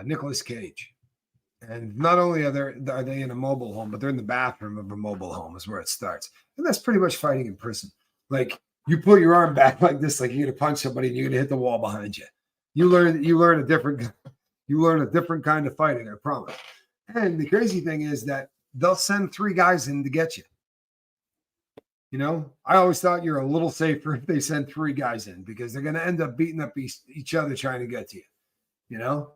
Nicolas Cage. And not only are they in a mobile home, but they're in the bathroom of a mobile home is where it starts. And that's pretty much fighting in prison. Like you pull your arm back like this, like you're gonna punch somebody and you're gonna hit the wall behind you. You learn a different kind of fighting, I promise. And the crazy thing is that they'll send 3 guys in to get you. You know, I always thought you're a little safer if they send 3 guys in because they're gonna end up beating up each other trying to get to you. You know?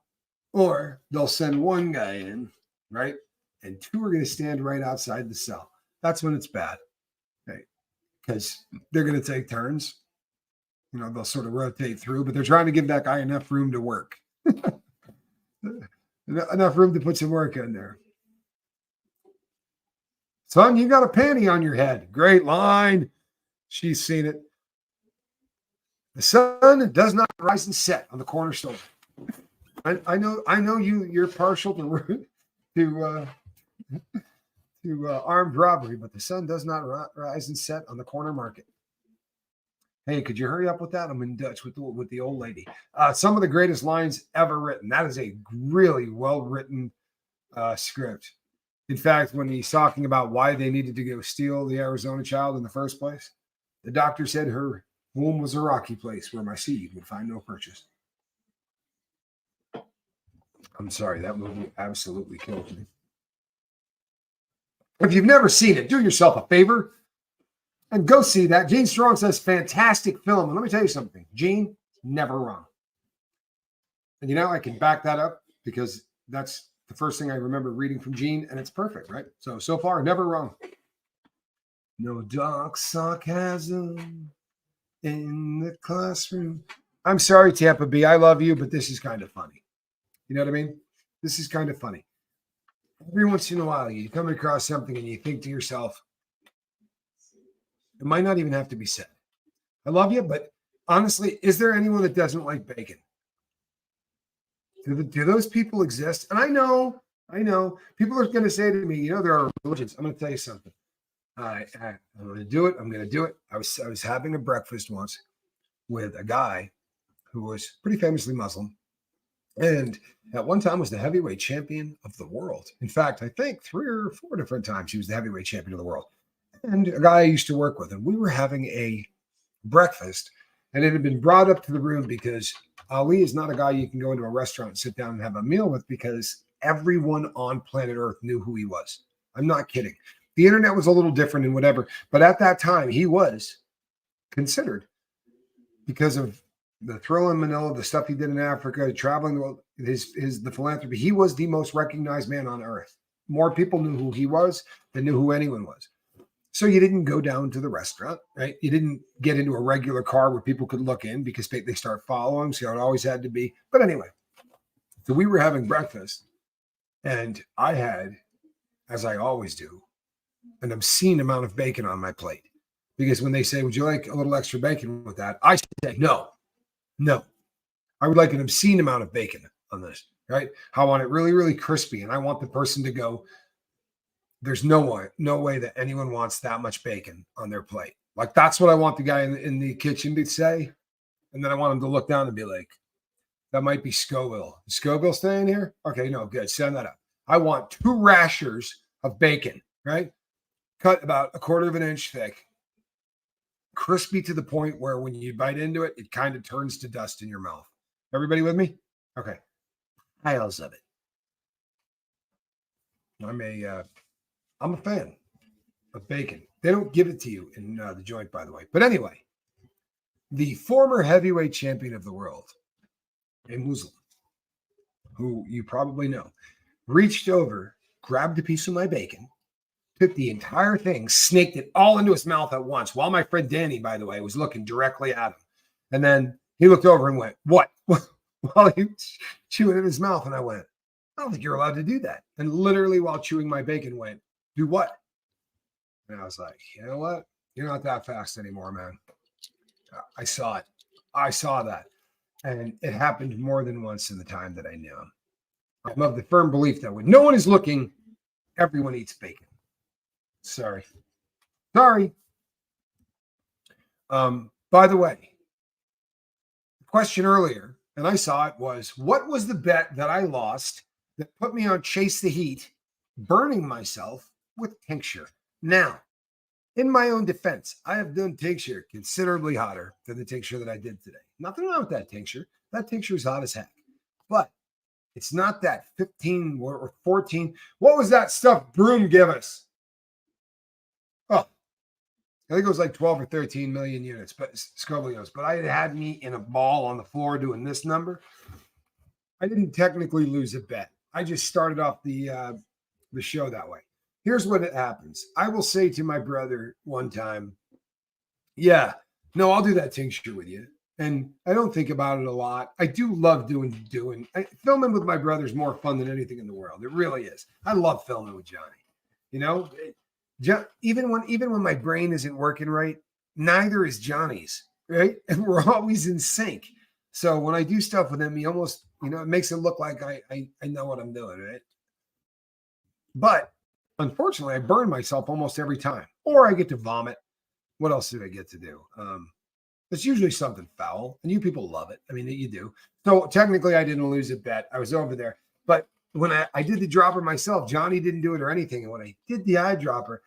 Or they'll send 1 guy in, right? And 2 are going to stand right outside the cell. That's when it's bad, right? Because they're going to take turns. You know, they'll sort of rotate through, but they're trying to give that guy enough room to work. Enough room to put some work in there. Son, you got a panty on your head. Great line. She's seen it. The sun does not rise and set on the corner store. I know you're partial to armed robbery, but the sun does not rise and set on the corner market. Hey, could you hurry up with that? I'm in Dutch with the old lady. Some of the greatest lines ever written. That is a really well written script. In fact, when he's talking about why they needed to go steal the Arizona child in the first place, the doctor said her womb was a rocky place where my seed would find no purchase. I'm sorry, that movie absolutely killed me. If you've never seen it, do yourself a favor and go see that. Gene Strong says, fantastic film. And let me tell you something. Gene, never wrong. And you know, I can back that up because that's the first thing I remember reading from Gene, and it's perfect, right? So far, never wrong. No dark sarcasm in the classroom. I'm sorry, Tampa B. I love you, but this is kind of funny. You know what I mean? This is kind of funny. Every once in a while, you come across something and you think to yourself, it might not even have to be said. I love you, but honestly, is there anyone that doesn't like bacon? Do those people exist? And I know, people are going to say to me, you know, there are religions. I'm going to tell you something. I'm going to do it. I'm going to do it. I was having a breakfast once with a guy who was pretty famously Muslim. And at one time was the heavyweight champion of the world. In fact, I think 3 or 4 different times he was the heavyweight champion of the world. And a guy I used to work with, and we were having a breakfast, and it had been brought up to the room because Ali is not a guy you can go into a restaurant and sit down and have a meal with because everyone on planet Earth knew who he was. I'm not kidding. The internet was a little different and whatever, but at that time he was considered because of the thrill in Manila, the stuff he did in Africa, traveling the world, the philanthropy. He was the most recognized man on earth. More people knew who he was than knew who anyone was. So you didn't go down to the restaurant, right? You didn't get into a regular car where people could look in because they start following. So it always had to be. But anyway, so we were having breakfast and I had, as I always do, an obscene amount of bacon on my plate. Because when they say, would you like a little extra bacon with that? I say, no. I would like an obscene amount of bacon on this, right? I want it really, really crispy. And I want the person to go, there's no way that anyone wants that much bacon on their plate. Like, that's what I want the guy in the kitchen to say. And then I want him to look down and be like, that might be Scoville. Is Scoville staying here? Okay, no, good. Send that up. I want 2 rashers of bacon, right? Cut about 1/4 of an inch thick. Crispy to the point where when you bite into it, it kind of turns to dust in your mouth. Everybody with me? Okay. Piles of it. I'm a fan of bacon. They don't give it to you in the joint, by the way. But anyway, the former heavyweight champion of the world, a Muslim, who you probably know, reached over, grabbed a piece of my bacon, took the entire thing, snaked it all into his mouth at once, while my friend Danny, by the way, was looking directly at him. And then he looked over and went, what? while he was chewing in his mouth. And I went, I don't think you're allowed to do that. And literally while chewing my bacon went, do what? And I was like, you know what? You're not that fast anymore, man. I saw it. I saw that. And it happened more than once in the time that I knew him. I'm of the firm belief that when no one is looking, everyone eats bacon. Sorry. By the way, the question earlier, and I saw it, was what was the bet that I lost that put me on Chase the Heat, burning myself with tincture? Now, in my own defense, I have done tincture considerably hotter than the tincture that I did today. Nothing wrong with that tincture. That tincture is hot as heck. But it's not that 15 or 14. What was that stuff Broom give us? Oh, I think it was like 12 or 13 million units, but Scoville knows. But I had me in a ball on the floor doing this number. I didn't technically lose a bet. I just started off the show that way. Here's what happens. I will say to my brother one time, yeah, no, I'll do that tincture with you. And I don't think about it a lot. I do love filming with my brother is more fun than anything in the world. It really is. I love filming with Johnny. You know, even when my brain isn't working right, neither is Johnny's, right? And we're always in sync. So when I do stuff with him, he almost, it makes it look like I know what I'm doing, right? But unfortunately, I burn myself almost every time, or I get to vomit. What else did I get to do? It's usually something foul, and you people love it. I mean, you do. So technically, I didn't lose a bet. I was over there. But when I did the dropper myself, Johnny didn't do it or anything. And when I did the eyedropper,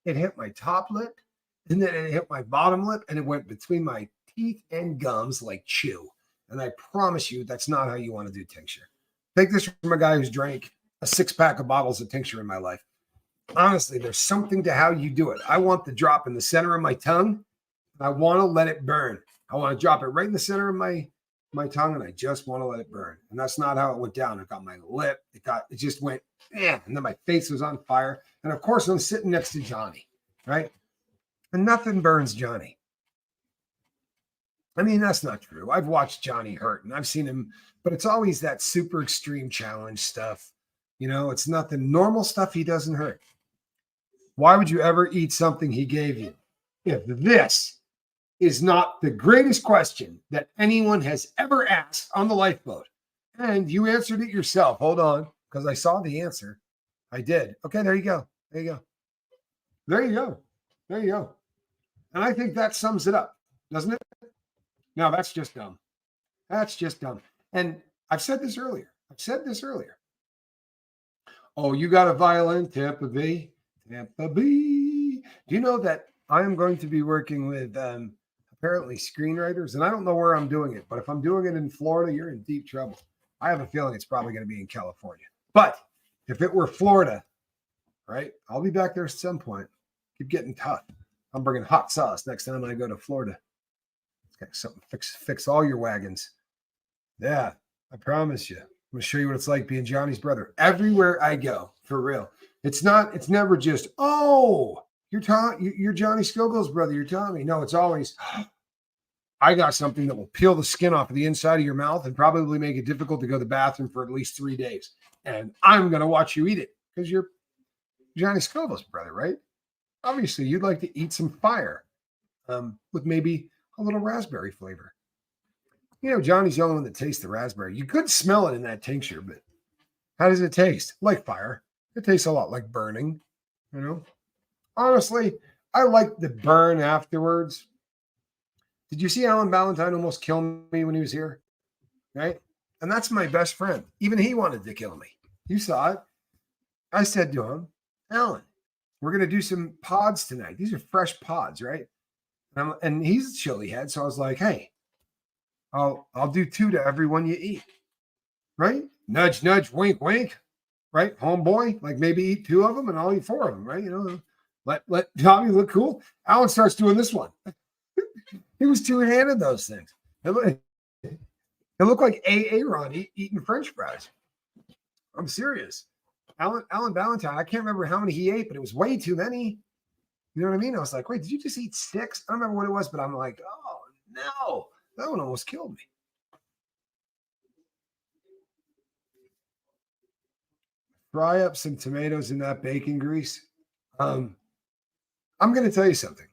it hit my top lip, and then it hit my bottom lip, and it went between my teeth and gums like chew. And I promise you, that's not how you want to do tincture. Take this from a guy who's drank a 6-pack of bottles of tincture in my life. Honestly, there's something to how you do it. I want the drop in the center of my tongue. I want to let it burn. I want to drop it right in the center of my tongue, and I just want to let it burn. And that's not how it went down. It got my lip. It just went, and then my face was on fire. And of course, I'm sitting next to Johnny, right? And nothing burns Johnny. I mean, that's not true. I've watched Johnny hurt, and I've seen him, but it's always that super extreme challenge stuff. It's nothing. Normal stuff he doesn't hurt. Why would you ever eat something he gave you? If this is not the greatest question that anyone has ever asked on the Lifeboat, and you answered it yourself. Hold on, because I saw the answer. I did. Okay, there you go. There you go. There you go. There you go. And I think that sums it up, doesn't it? No, that's just dumb. That's just dumb. And I've said this earlier. Oh, you got a violin, Tampa Bay. Tampa Bay. Do you know that I am going to be working with apparently screenwriters? And I don't know where I'm doing it, but if I'm doing it in Florida, you're in deep trouble. I have a feeling it's probably going to be in California. But if it were Florida, right, I'll be back there at some point. Keep getting tough. I'm bringing hot sauce next time I go to Florida. It's got something fix all your wagons. Yeah, I promise you. I'm going to show you what it's like being Johnny's brother. Everywhere I go, for real. It's never just, oh, you're Johnny Scoville's brother. You're telling me. No, it's always, I got something that will peel the skin off of the inside of your mouth and probably make it difficult to go to the bathroom for at least 3 days. And I'm going to watch you eat it because you're Johnny Scoville's brother, right? Obviously, you'd like to eat some fire with maybe a little raspberry flavor. Johnny's the only one that tastes the raspberry. You could smell it in that tincture, but how does it taste? Like fire. It tastes a lot like burning, Honestly, I like the burn afterwards. Did you see Alan Valentine almost kill me when he was here? Right? And that's my best friend. Even he wanted to kill me. You saw it. I said to him, Alan, we're going to do some pods tonight. These are fresh pods, right? And he's a chili head. So I was like, hey, I'll do 2 to every one you eat. Right? Nudge, nudge, wink, wink. Right? Homeboy, like maybe eat 2 of them and I'll eat 4 of them, right? Let Tommy look cool. Alan starts doing this one. He was two-handed those things. It looked like Aaron eating French fries. I'm serious. Alan Valentine, I can't remember how many he ate, but it was way too many. You know what I mean? I was like, wait, did you just eat 6? I don't remember what it was, but I'm like, oh, no. That one almost killed me. fry up some tomatoes in that bacon grease. I'm going to tell you something.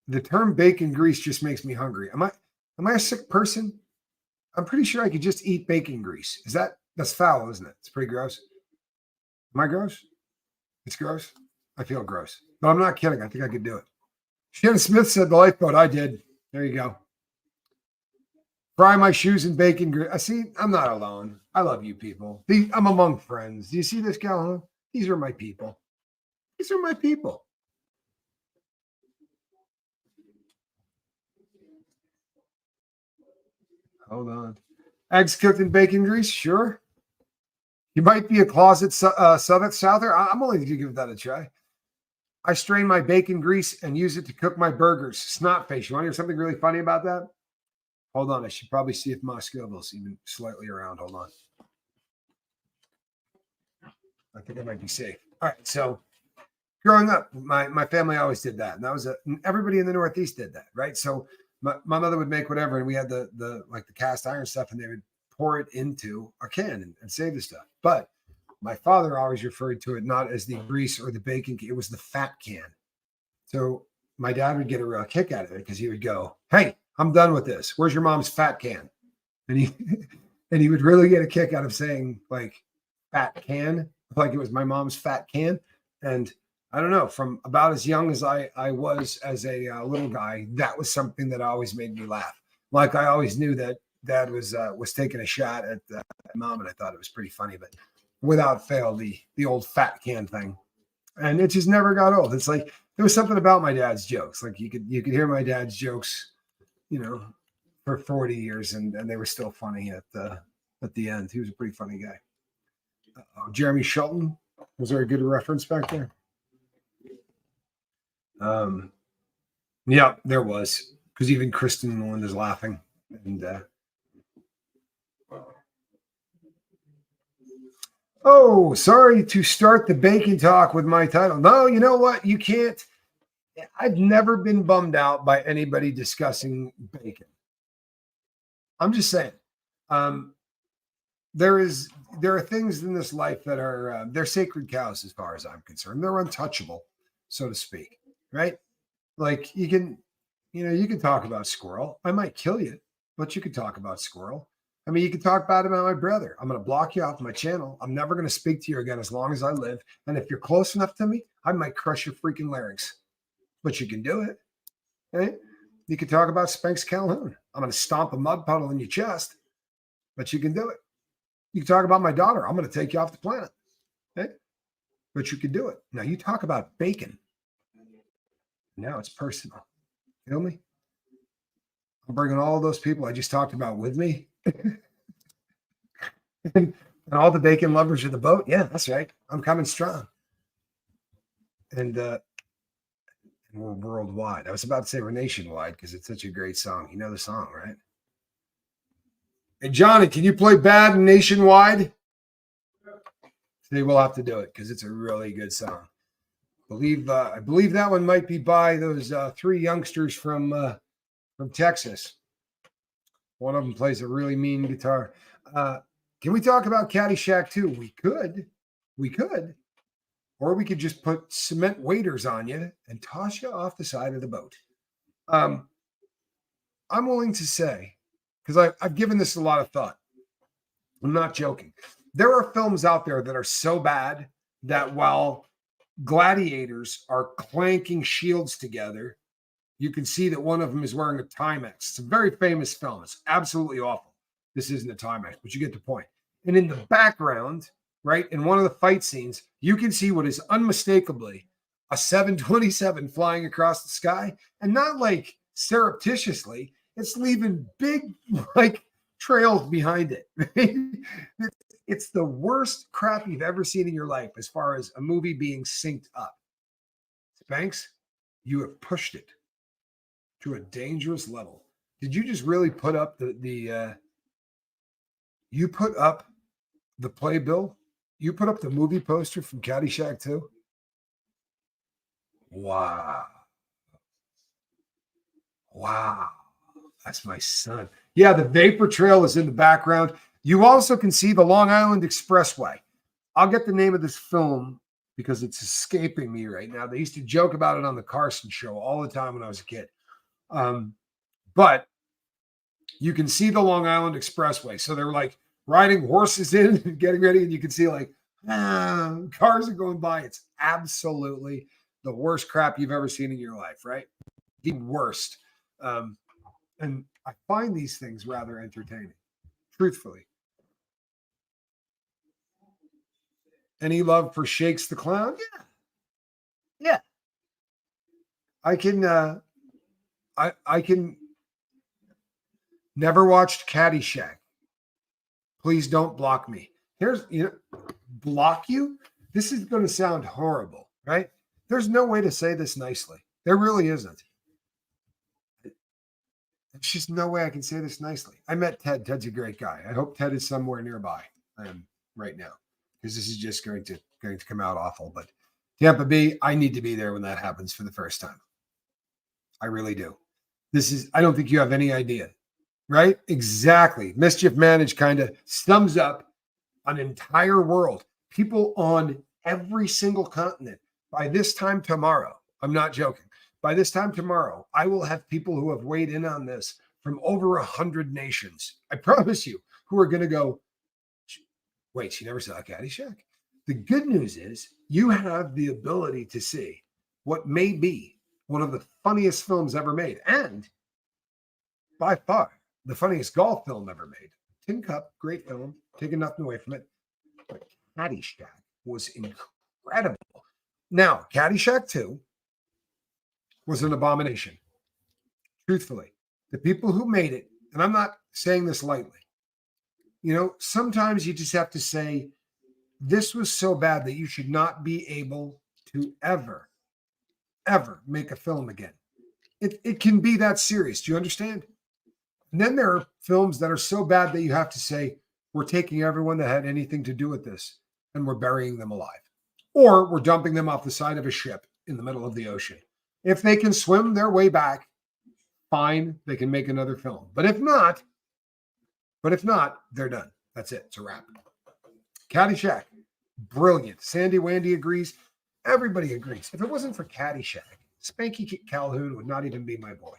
The term bacon grease just makes me hungry. Am I a sick person? I'm pretty sure I could just eat bacon grease. That's foul, isn't it? It's pretty gross. Am I gross? It's gross. I feel gross. No, I'm not kidding. I think I could do it. Shannon Smith said the lifeboat. I did. There you go. Fry my shoes in bacon grease. I see. I'm not alone. I love you people. I'm among friends. Do you see this gal? Huh? These are my people. These are my people. Hold on. Eggs cooked in bacon grease? Sure. You might be a closet Souther. I'm only going to give that a try. I strain my bacon grease and use it to cook my burgers. Snot face. You want to hear something really funny about that? Hold on. I should probably see if my Scoville's even slightly around. Hold on. I think I might be safe. All right. So growing up, my family always did that. And that was everybody in the Northeast did that, right? So my mother would make whatever, and we had the cast iron stuff, and they would pour it into a can and save the stuff. But my father always referred to it not as the grease or the bacon. It was the fat can. So my dad would get a real kick out of it because he would go, "Hey, I'm done with this. Where's your mom's fat can?" And he would really get a kick out of saying like fat can, like it was my mom's fat can. And I don't know, from about as young as I was as a little guy, that was something that always made me laugh. Like I always knew that dad was taking a shot at mom, and I thought it was pretty funny. But without fail, the old fat can thing, and it just never got old. It's like there was something about my dad's jokes. Like you could hear my dad's jokes, for 40 years, and they were still funny at the end. He was a pretty funny guy. Jeremy Shelton, was there a good reference back there? Yeah, there was, because even Kristen and Melinda's laughing. And oh, sorry to start the bacon talk with my title. No, you know what? You can't. I've never been bummed out by anybody discussing bacon. I'm just saying. There are things in this life that are they're sacred cows as far as I'm concerned. They're untouchable, so to speak. Right? Like you can talk about squirrel. I might kill you, but you could talk about squirrel. I mean, you can talk bad about my brother. I'm going to block you off my channel. I'm never going to speak to you again as long as I live. And if you're close enough to me, I might crush your freaking larynx. But you can do it. Okay? You can talk about Spanx Calhoun. I'm going to stomp a mud puddle in your chest, but you can do it. You can talk about my daughter. I'm going to take you off the planet. Okay? But you can do it. Now, you talk about bacon. Now it's personal. Feel me? I'm bringing all those people I just talked about with me. and all the bacon lovers of the boat. Yeah, that's right. I'm coming strong. And we're worldwide. I was about to say we're nationwide because it's such a great song. You know the song, right? Hey, Johnny, can you play Bad Nationwide? Today we'll have to do it because it's a really good song. I believe that one might be by those three youngsters from Texas. One of them plays a really mean guitar. Can we talk about Caddyshack too? We could, or we could just put cement waders on you and toss you off the side of the boat. I'm willing to say, because I've given this a lot of thought. I'm not joking. There are films out there that are so bad that while gladiators are clanking shields together, you can see that one of them is wearing a Timex. It's a very famous film. It's absolutely awful. This isn't a Timex, but you get the point. And in the background, right, in one of the fight scenes, you can see what is unmistakably a 727 flying across the sky, and not like surreptitiously. It's leaving big like trails behind it. It's the worst crap you've ever seen in your life as far as a movie being synced up. Spanx, you have pushed it to a dangerous level. Did you just really put up you put up the playbill? You put up the movie poster from Caddyshack 2? Wow. That's my son. Yeah, the vapor trail is in the background. You also can see the Long Island Expressway. I'll get the name of this film because it's escaping me right now. They used to joke about it on the Carson show all the time when I was a kid. But you can see the Long Island Expressway. So they're like riding horses in and getting ready, and you can see like cars are going by. It's absolutely the worst crap you've ever seen in your life, right? The worst. And I find these things rather entertaining, truthfully. Any love for Shakes the Clown? Yeah. Yeah. I can never watched Caddyshack. Please don't block me. Block you? This is going to sound horrible, right? There's no way to say this nicely. There really isn't. There's just no way I can say this nicely. I met Ted. Ted's a great guy. I hope Ted is somewhere nearby right now, because this is just going to come out awful. But Tampa Bay, I need to be there when that happens for the first time. I really do. I don't think you have any idea, right? Exactly. Mischief Managed kind of sums up an entire world. People on every single continent. By this time tomorrow, I'm not joking. By this time tomorrow, I will have people who have weighed in on this from over 100 nations. I promise you, who are going to go, wait, she never saw Caddyshack? The good news is you have the ability to see what may be one of the funniest films ever made, and by far the funniest golf film ever made. Tin Cup, great film, taking nothing away from it. But Caddyshack was incredible. Now, Caddyshack 2 was an abomination. Truthfully, the people who made it, and I'm not saying this lightly, sometimes you just have to say, this was so bad that you should not be able to ever make a film again. It can be that serious. Do you understand? And then there are films that are so bad that you have to say, we're taking everyone that had anything to do with this and we're burying them alive. Or we're dumping them off the side of a ship in the middle of the ocean. If they can swim their way back, fine, they can make another film. But if not, they're done. That's it. It's a wrap. Caddyshack, brilliant. Sandy Wandy agrees. Everybody agrees. If it wasn't for Caddyshack, Spanky Calhoun would not even be my boy.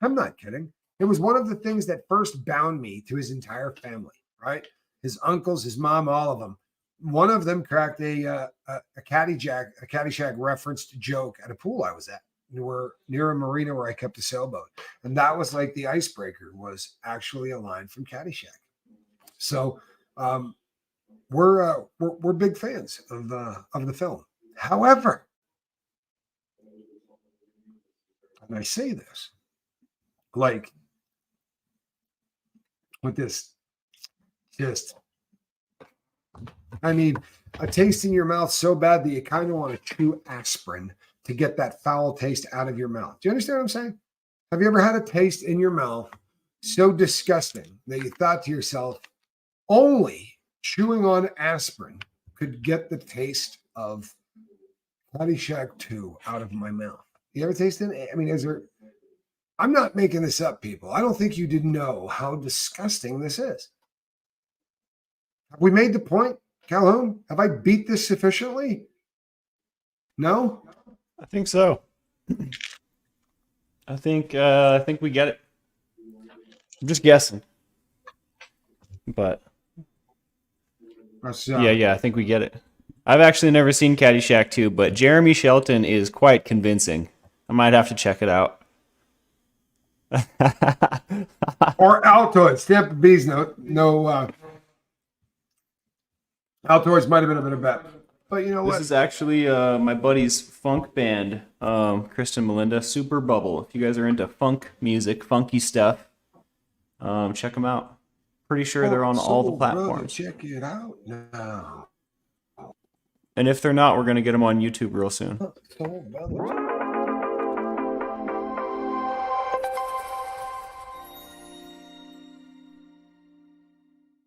I'm not kidding. It was one of the things that first bound me to his entire family, right? His uncles, his mom, all of them. One of them cracked a Caddyshack referenced joke at a pool I was at near a marina where I kept a sailboat. And that was like the icebreaker, was actually a line from Caddyshack. So we're big fans of the film. However, and I say this, like, with this, a taste in your mouth so bad that you kind of want to chew aspirin to get that foul taste out of your mouth. Do you understand what I'm saying? Have you ever had a taste in your mouth so disgusting that you thought to yourself, only chewing on aspirin could get the taste of Caddyshack 2 out of my mouth? You ever tasted it? I'm not making this up, people. I don't think you didn't know how disgusting this is. Have we made the point, Calhoun? Have I beat this sufficiently? No? I think so. I think we get it. I'm just guessing. But yeah, I think we get it. I've actually never seen Caddyshack 2, but Jeremy Shelton is quite convincing. I might have to check it out. Or Altoids. Tampa Bay's no Altoids might have been a better bet. But you know what? This is actually my buddy's funk band, Kristen Melinda, Super Bubble. If you guys are into funk music, funky stuff, check them out. Pretty sure they're on all the platforms. Brother, check it out now. And if they're not, we're going to get them on YouTube real soon. Soul Brother.